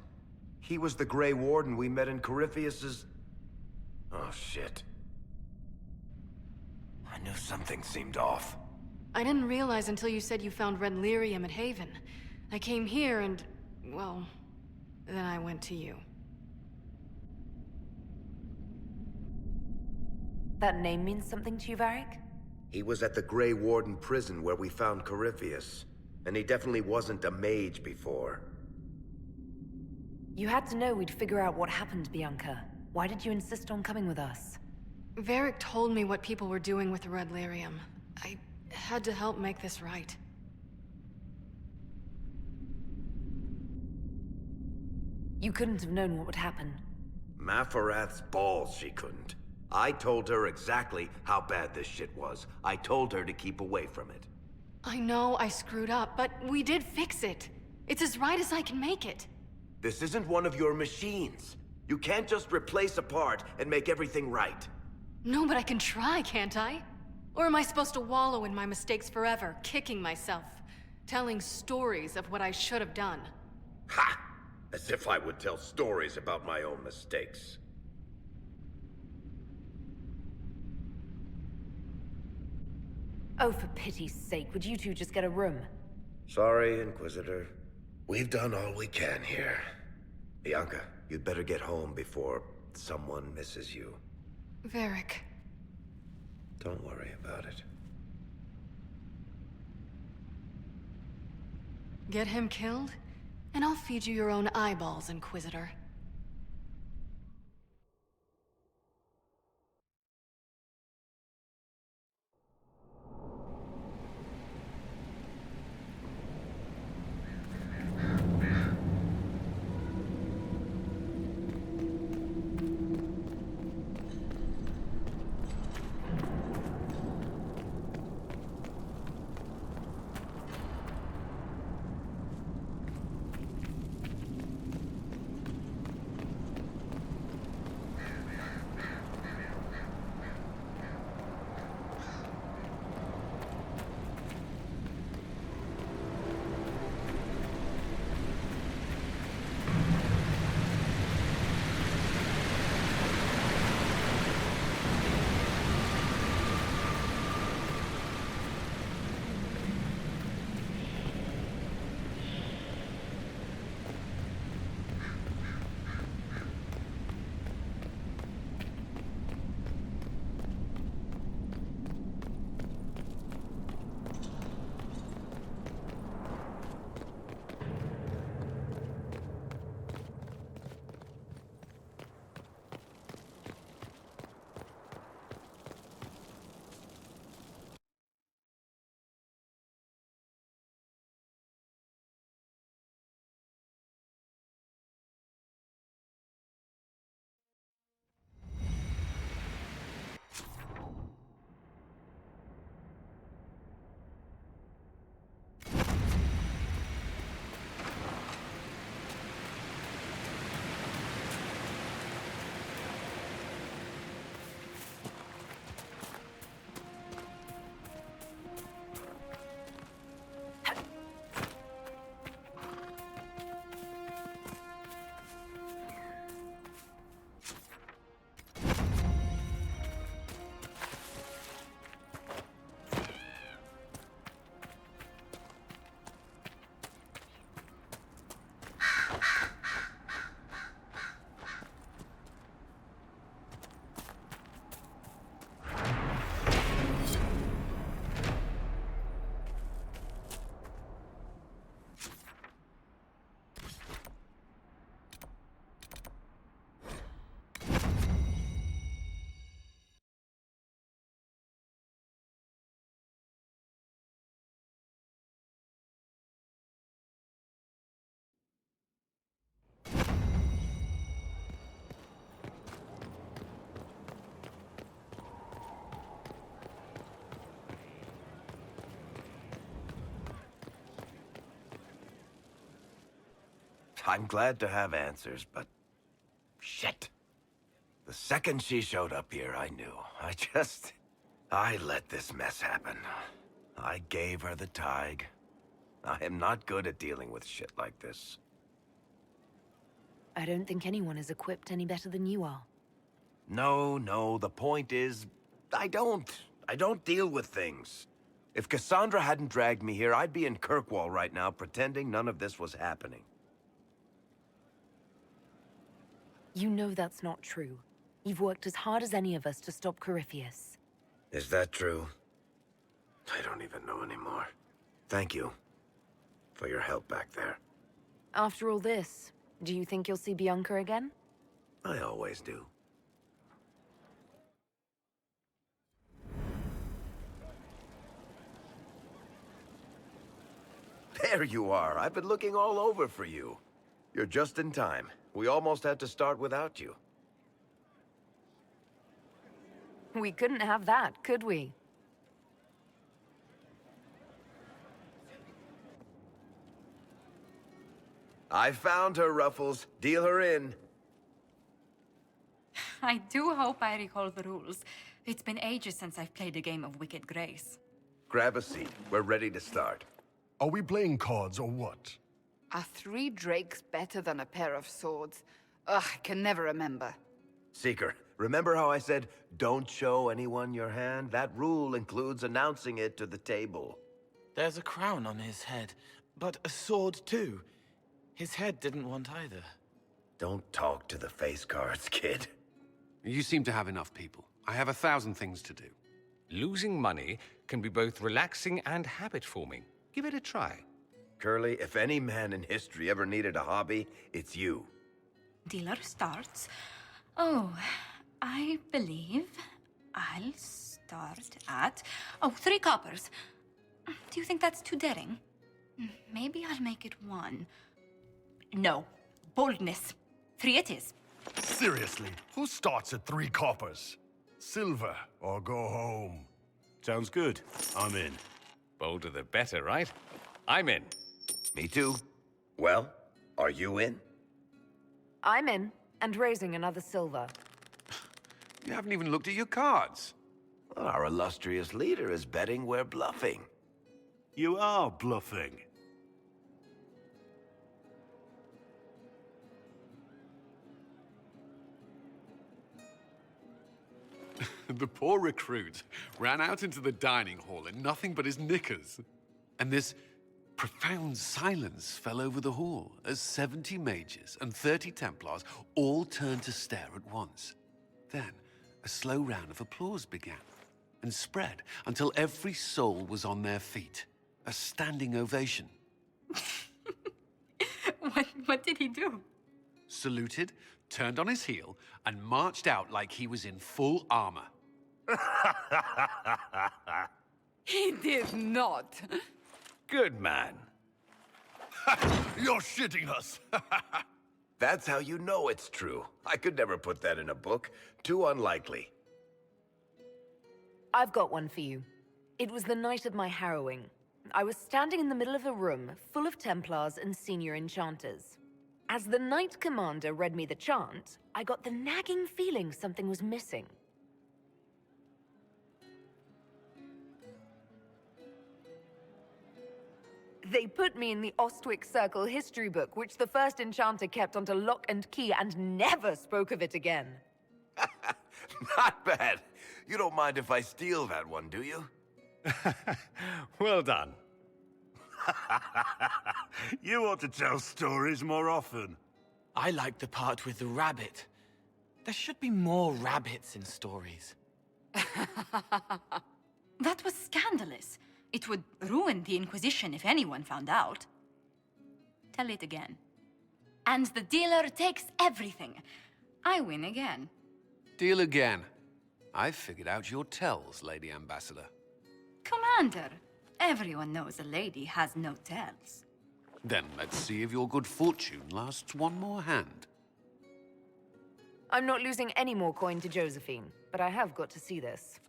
He was the Grey Warden we met in Corypheus's... Oh, shit. I knew something seemed off. I didn't realize until you said you found red lyrium at Haven. I came here and, well, then I went to you. That name means something to you, Varric? He was at the Grey Warden prison where we found Corypheus. And he definitely wasn't a mage before. You had to know we'd figure out what happened, Bianca. Why did you insist on coming with us? Varric told me what people were doing with the red lyrium. I had to help make this right. You couldn't have known what would happen. Mafarath's balls, she couldn't. I told her exactly how bad this shit was. I told her to keep away from it. I know I screwed up, but we did fix it. It's as right as I can make it. This isn't one of your machines. You can't just replace a part and make everything right. No, but I can try, can't I? Or am I supposed to wallow in my mistakes forever, kicking myself, telling stories of what I should have done? Ha! As if I would tell stories about my own mistakes. Oh, for pity's sake, would you two just get a room? Sorry, Inquisitor. We've done all we can here. Bianca, you'd better get home before someone misses you. Varric. Don't worry about it. Get him killed, and I'll feed you your own eyeballs, Inquisitor. I'm glad to have answers, but... shit. The second she showed up here, I knew. I let this mess happen. I gave her the Tig. I am not good at dealing with shit like this. I don't think anyone is equipped any better than you are. No, the point is, I don't deal with things. If Cassandra hadn't dragged me here, I'd be in Kirkwall right now pretending none of this was happening. You know that's not true. You've worked as hard as any of us to stop Corypheus. Is that true? I don't even know anymore. Thank you for your help back there. After all this, do you think you'll see Bianca again? I always do. There you are. I've been looking all over for you. You're just in time. We almost had to start without you. We couldn't have that, could we? I found her, Ruffles. Deal her in. I do hope I recall the rules. It's been ages since I've played a game of Wicked Grace. Grab a seat. We're ready to start. Are we playing cards or what? Are 3 drakes better than a pair of swords? Ugh, I can never remember. Seeker, remember how I said, don't show anyone your hand? That rule includes announcing it to the table. There's a crown on his head, but a sword too. His head didn't want either. Don't talk to the face cards, kid. You seem to have enough people. I have 1,000 things to do. Losing money can be both relaxing and habit-forming. Give it a try. Curly, if any man in history ever needed a hobby, it's you. Dealer starts. Oh, I believe I'll start at... Oh, 3 coppers. Do you think that's too daring? Maybe I'll make it 1. No. Boldness. 3 it is. Seriously, who starts at 3 coppers? Silver or go home. Sounds good. I'm in. Bolder the better, right? I'm in. Me too. Well, are you in? I'm in, and raising another silver. You haven't even looked at your cards. Well, our illustrious leader is betting we're bluffing. You are bluffing. The poor recruit ran out into the dining hall in nothing but his knickers. And this profound silence fell over the hall as 70 mages and 30 Templars all turned to stare at once. Then, a slow round of applause began and spread until every soul was on their feet. A standing ovation. What did he do? Saluted, turned on his heel, and marched out like he was in full armor. He did not. Good man. You're shitting us. That's how you know it's true. I could never put that in a book. Too unlikely. I've got one for you. It was the night of my harrowing. I was standing in the middle of a room full of Templars and senior enchanters. As the Knight Commander read me the chant, I got the nagging feeling something was missing. They put me in the Ostwick Circle history book, which the first enchanter kept under lock and key and never spoke of it again. Not bad. You don't mind if I steal that one, do you? Well done. You ought to tell stories more often. I like the part with the rabbit. There should be more rabbits in stories. That was scandalous. It would ruin the Inquisition if anyone found out. Tell it again. And the dealer takes everything. I win again. Deal again. I've figured out your tells, Lady Ambassador. Commander, everyone knows a lady has no tells. Then let's see if your good fortune lasts one more hand. I'm not losing any more coin to Josephine, but I have got to see this.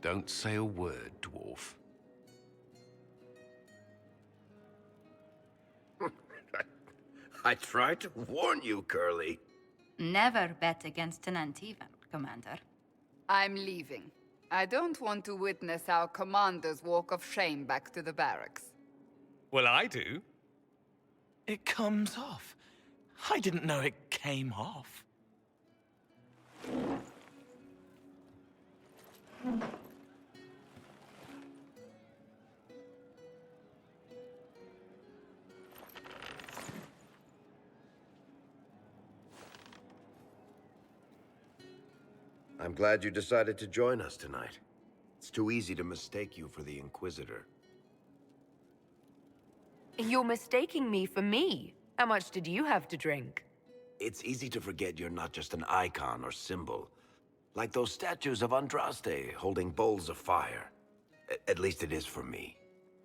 Don't say a word, dwarf. I tried to warn you, Curly. Never bet against an Antivan, Commander. I'm leaving. I don't want to witness our commander's walk of shame back to the barracks. Well, I do. It comes off. I didn't know it came off. I'm glad you decided to join us tonight. It's too easy to mistake you for the Inquisitor. You're mistaking me for me. How much did you have to drink? It's easy to forget you're not just an icon or symbol. Like those statues of Andraste holding bowls of fire. At least it is for me.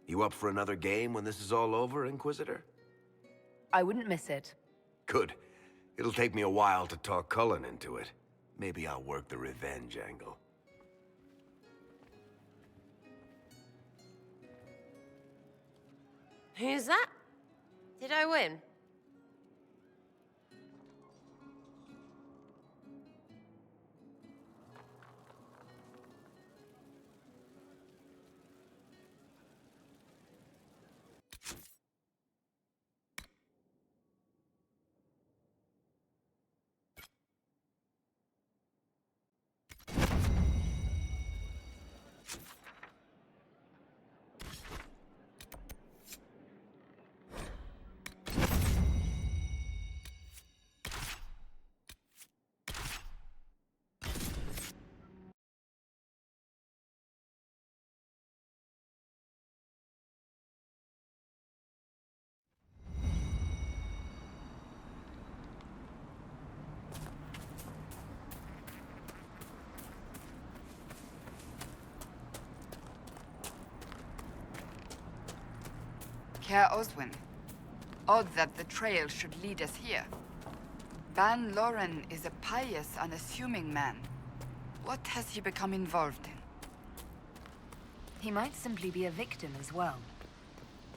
You up for another game when this is all over, Inquisitor? I wouldn't miss it. Good. It'll take me a while to talk Cullen into it. Maybe I'll work the revenge angle. Who's that? Did I win? Care Oswin. Odd that the trail should lead us here. Ban Loren is a pious, unassuming man. What has he become involved in? He might simply be a victim as well.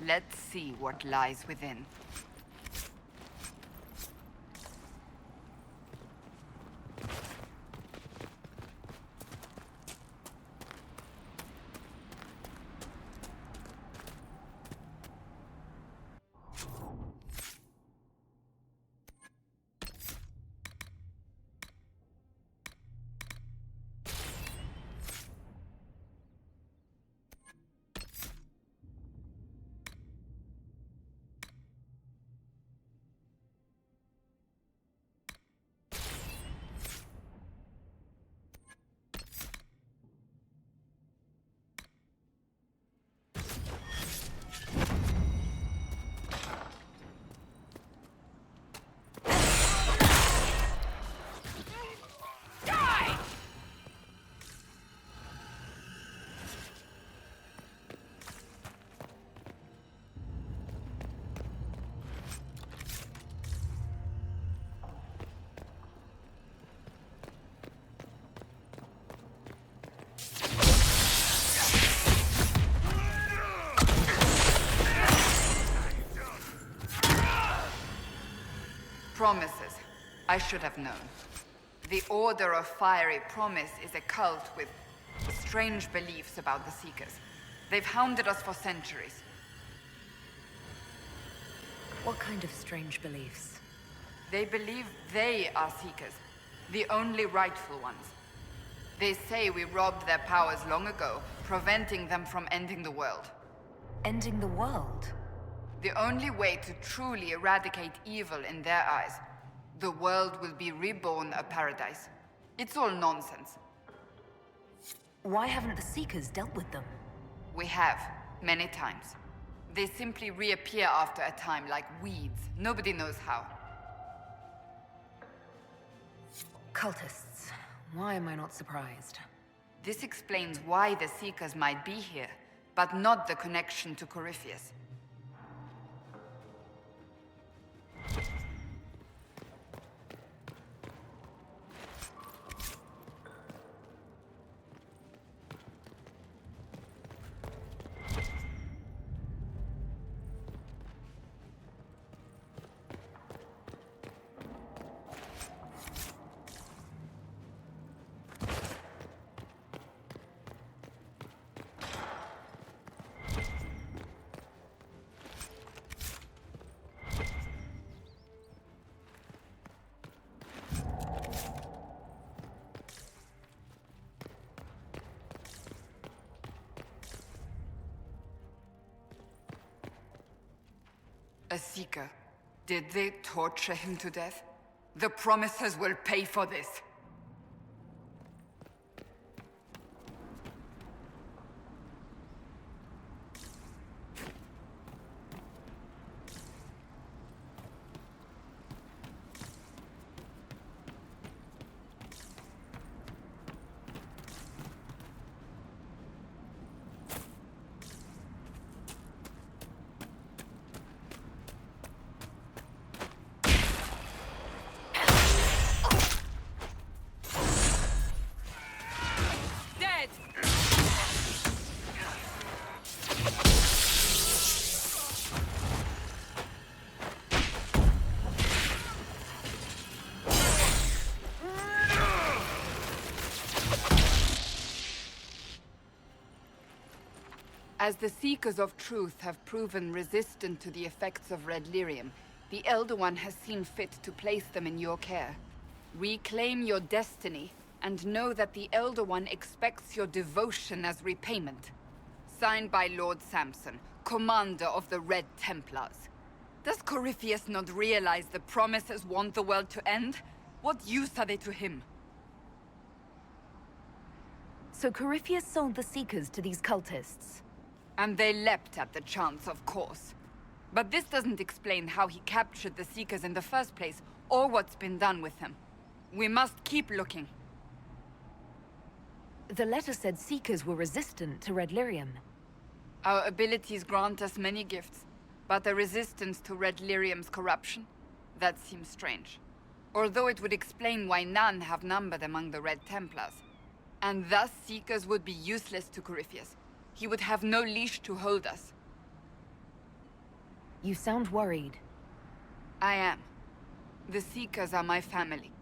Let's see what lies within. Promises. I should have known. The Order of Fiery Promise is a cult with strange beliefs about the Seekers. They've hounded us for centuries. What kind of strange beliefs? They believe they are Seekers, the only rightful ones. They say we robbed their powers long ago, preventing them from ending the world. Ending the world? The only way to truly eradicate evil in their eyes, the world will be reborn a paradise. It's all nonsense. Why haven't the Seekers dealt with them? We have, many times. They simply reappear after a time like weeds. Nobody knows how. Cultists. Why am I not surprised? This explains why the Seekers might be here, but not the connection to Corypheus. A Seeker. Did they torture him to death? The Promisers will pay for this. As the Seekers of Truth have proven resistant to the effects of red lyrium, the Elder One has seen fit to place them in your care. Reclaim your destiny, and know that the Elder One expects your devotion as repayment. Signed by Lord Samson, Commander of the Red Templars. Does Corypheus not realize the Promisers want the world to end? What use are they to him? So Corypheus sold the Seekers to these cultists? And they leapt at the chance, of course. But this doesn't explain how he captured the Seekers in the first place, or what's been done with them. We must keep looking. The letter said Seekers were resistant to red lyrium. Our abilities grant us many gifts, but a resistance to red lyrium's corruption? That seems strange. Although it would explain why none have numbered among the Red Templars. And thus Seekers would be useless to Corypheus. He would have no leash to hold us. You sound worried. I am. The Seekers are my family.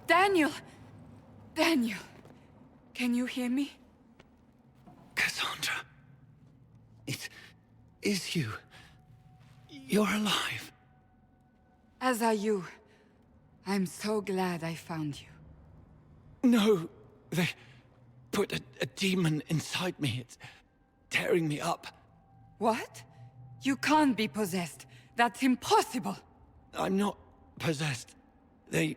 Daniel! Daniel! Can you hear me? Cassandra. It is you. You're alive. As are you. I'm so glad I found you. No, they put a demon inside me. It's tearing me up. What? You can't be possessed. That's impossible. I'm not possessed. They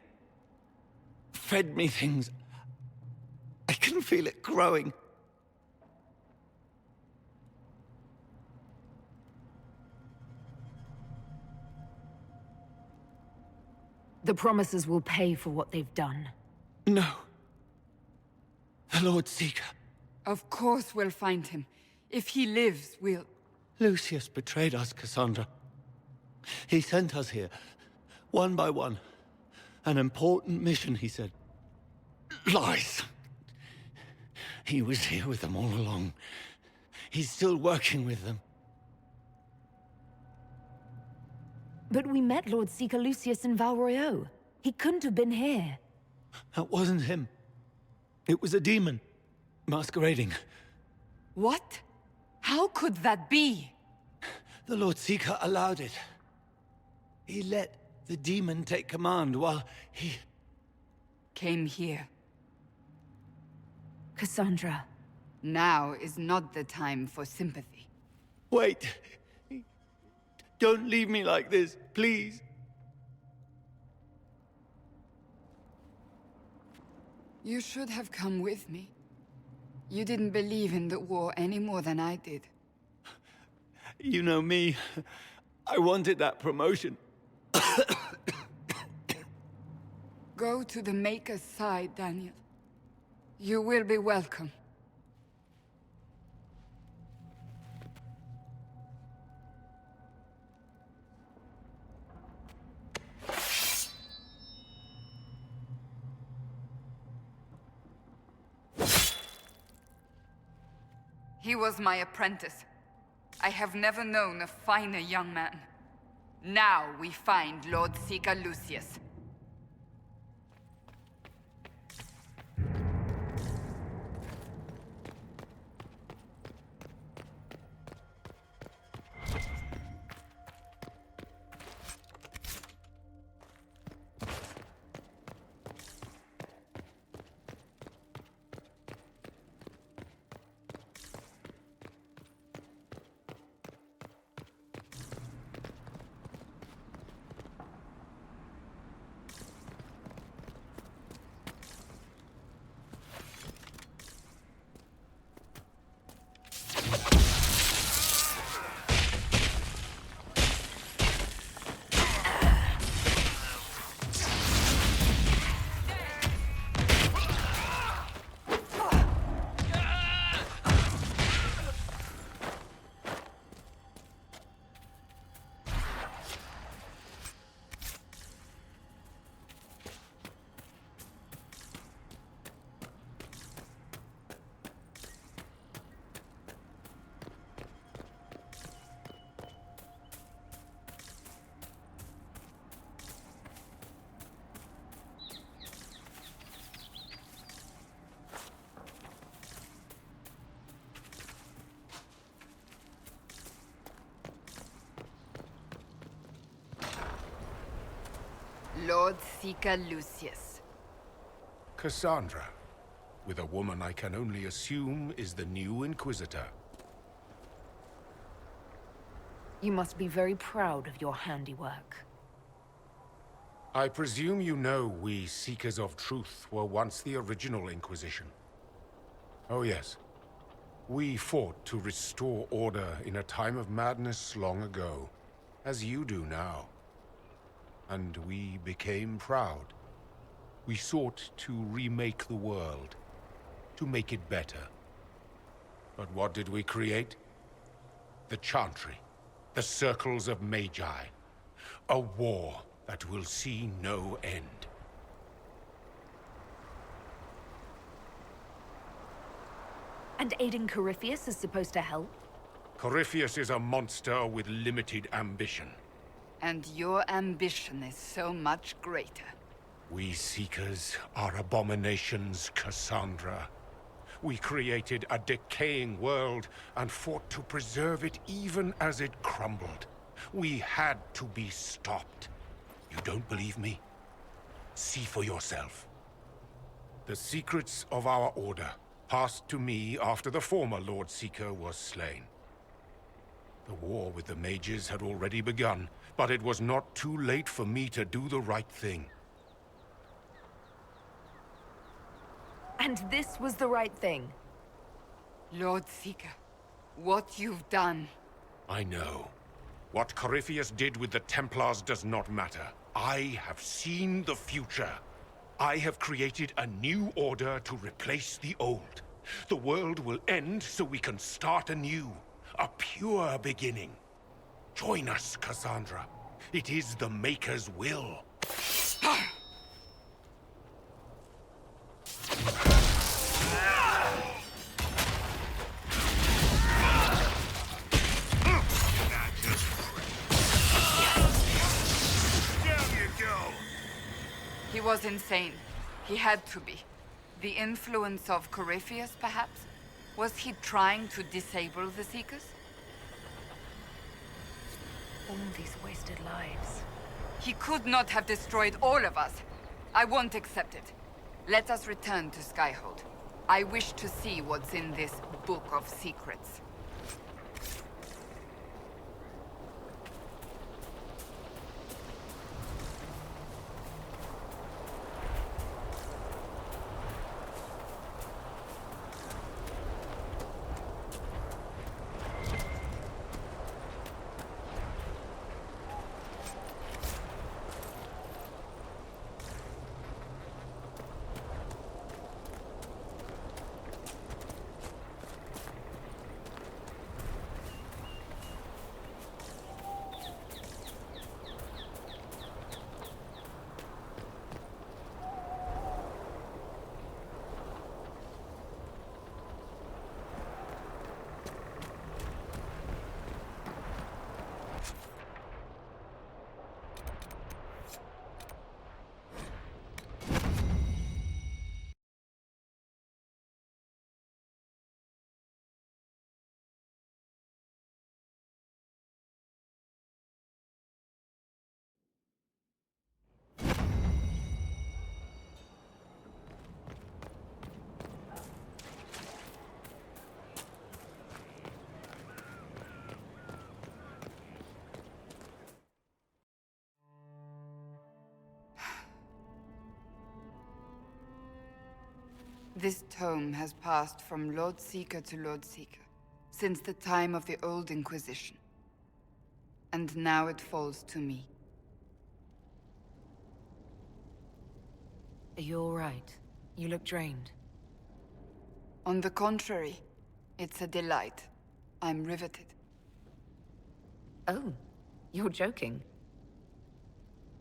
fed me things. I can feel it growing. The Promisers will pay for what they've done. No. The Lord Seeker. Of course we'll find him. If he lives, we'll... Lucius betrayed us, Cassandra. He sent us here, one by one. An important mission, he said. Lies. He was here with them all along. He's still working with them. But we met Lord Seeker Lucius in Val Royeaux. He couldn't have been here. That wasn't him. It was a demon, masquerading. What? How could that be? The Lord Seeker allowed it. He let the demon take command while he... came here. Cassandra. Now is not the time for sympathy. Wait. Don't leave me like this, please. You should have come with me. You didn't believe in the war any more than I did. You know me. I wanted that promotion. Go to the Maker's side, Daniel. You will be welcome. He was my apprentice. I have never known a finer young man. Now we find Lord Seeker Lucius. Lord Seeker Lucius. Cassandra, with a woman I can only assume is the new Inquisitor. You must be very proud of your handiwork. I presume you know we Seekers of Truth were once the original Inquisition. Oh yes. We fought to restore order in a time of madness long ago, as you do now. And we became proud. We sought to remake the world, to make it better. But what did we create? The Chantry, the Circles of Magi. A war that will see no end. And aiding Corypheus is supposed to help? Corypheus is a monster with limited ambition. And your ambition is so much greater. We Seekers are abominations, Cassandra. We created a decaying world and fought to preserve it even as it crumbled. We had to be stopped. You don't believe me? See for yourself. The secrets of our order passed to me after the former Lord Seeker was slain. The war with the mages had already begun, but it was not too late for me to do the right thing. And this was the right thing? Lord Seeker, what you've done... I know. What Corypheus did with the Templars does not matter. I have seen the future. I have created a new order to replace the old. The world will end so we can start anew. A pure beginning. Join us, Cassandra. It is the Maker's will. He was insane. He had to be. The influence of Corypheus, perhaps? Was he trying to disable the Seekers? All these wasted lives. He could not have destroyed all of us. I won't accept it. Let us return to Skyhold. I wish to see what's in this Book of Secrets. This tome has passed from Lord Seeker to Lord Seeker, since the time of the old Inquisition. And now it falls to me. Are you all right? You look drained. On the contrary, it's a delight. I'm riveted. Oh, you're joking.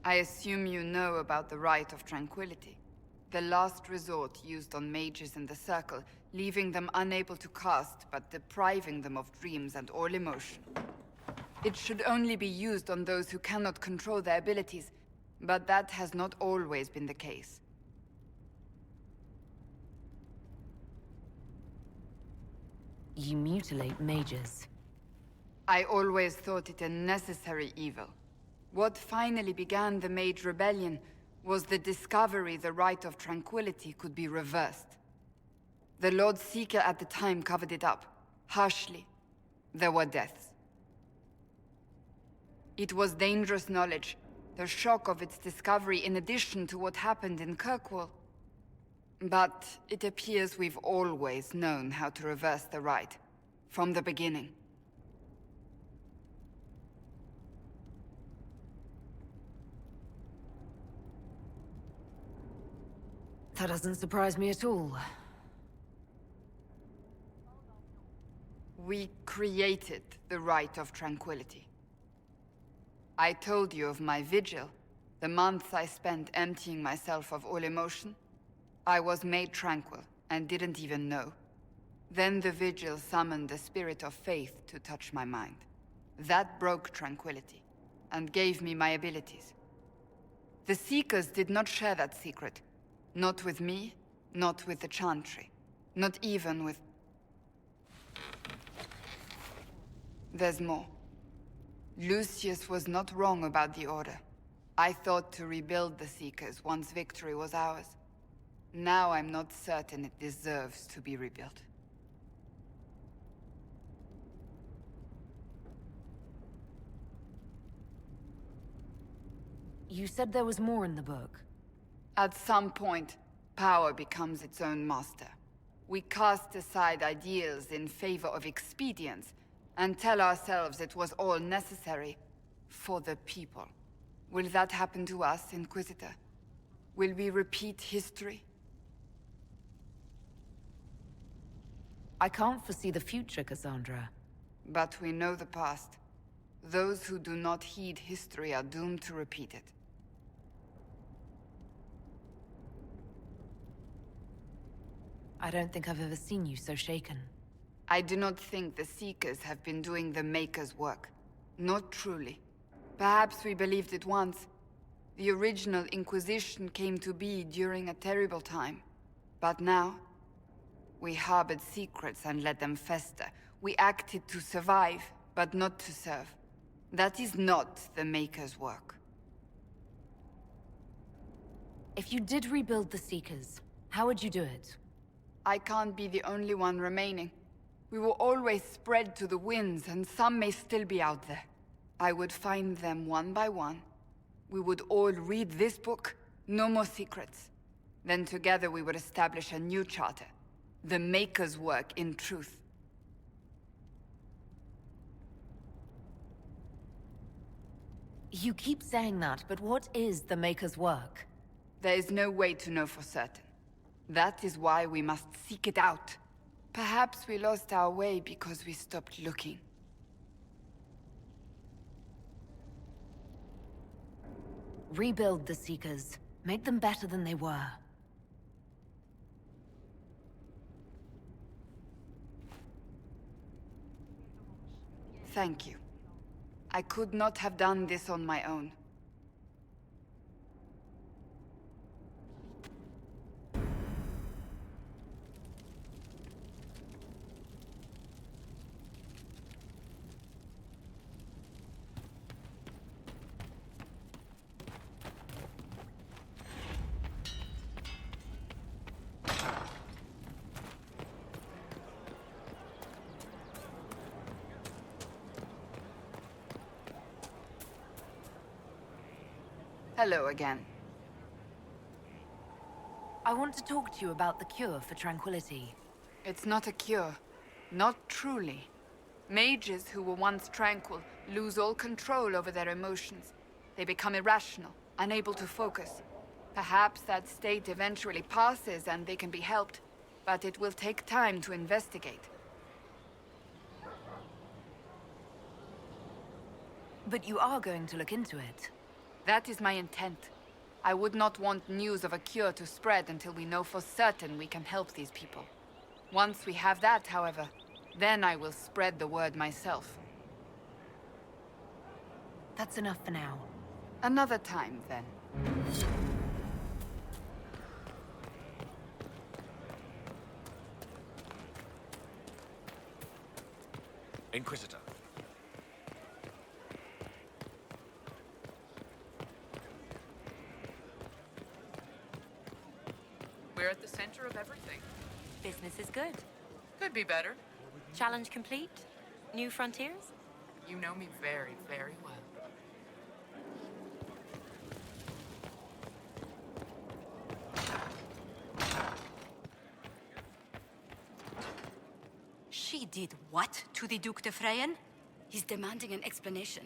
I assume you know about the Rite of Tranquility. The last resort used on mages in the Circle, leaving them unable to cast, but depriving them of dreams and all emotion. It should only be used on those who cannot control their abilities, but that has not always been the case. You mutilate mages. I always thought it a necessary evil. What finally began the Mage Rebellion was the discovery the Rite of Tranquility could be reversed. The Lord Seeker at the time covered it up, harshly. There were deaths. It was dangerous knowledge, the shock of its discovery in addition to what happened in Kirkwall. But it appears we've always known how to reverse the Rite, from the beginning. That doesn't surprise me at all. We created the Rite of Tranquility. I told you of my vigil, the months I spent emptying myself of all emotion. I was made tranquil, and didn't even know. Then the vigil summoned the spirit of faith to touch my mind. That broke tranquility, and gave me my abilities. The Seekers did not share that secret. Not with me, not with the Chantry, not even with... There's more. Lucius was not wrong about the Order. I thought to rebuild the Seekers once victory was ours. Now I'm not certain it deserves to be rebuilt. You said there was more in the book. At some point, power becomes its own master. We cast aside ideals in favor of expedience, and tell ourselves it was all necessary for the people. Will that happen to us, Inquisitor? Will we repeat history? I can't foresee the future, Cassandra. But we know the past. Those who do not heed history are doomed to repeat it. I don't think I've ever seen you so shaken. I do not think the Seekers have been doing the Maker's work. Not truly. Perhaps we believed it once. The original Inquisition came to be during a terrible time. But now, we harbored secrets and let them fester. We acted to survive, but not to serve. That is not the Maker's work. If you did rebuild the Seekers, how would you do it? I can't be the only one remaining. We will always spread to the winds, and some may still be out there. I would find them one by one. We would all read this book, no more secrets. Then together we would establish a new charter. The Maker's work in truth. You keep saying that, but what is the Maker's work? There is no way to know for certain. That is why we must seek it out. Perhaps we lost our way because we stopped looking. Rebuild the Seekers. Make them better than they were. Thank you. I could not have done this on my own. Hello again. I want to talk to you about the cure for tranquility. It's not a cure. Not truly. Mages who were once tranquil lose all control over their emotions. They become irrational, unable to focus. Perhaps that state eventually passes and they can be helped, but it will take time to investigate. But you are going to look into it. That is my intent. I would not want news of a cure to spread until we know for certain we can help these people. Once we have that, however, then I will spread the word myself. That's enough for now. Another time, then. Inquisitor. We're at the center of everything. Business is good. Could be better. Challenge complete? New frontiers? You know me very, very well. She did what to the Duc de Freyen? He's demanding an explanation.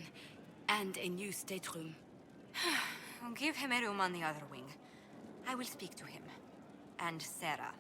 And a new stateroom. Give him a room on the other wing. I will speak to him. And Sarah.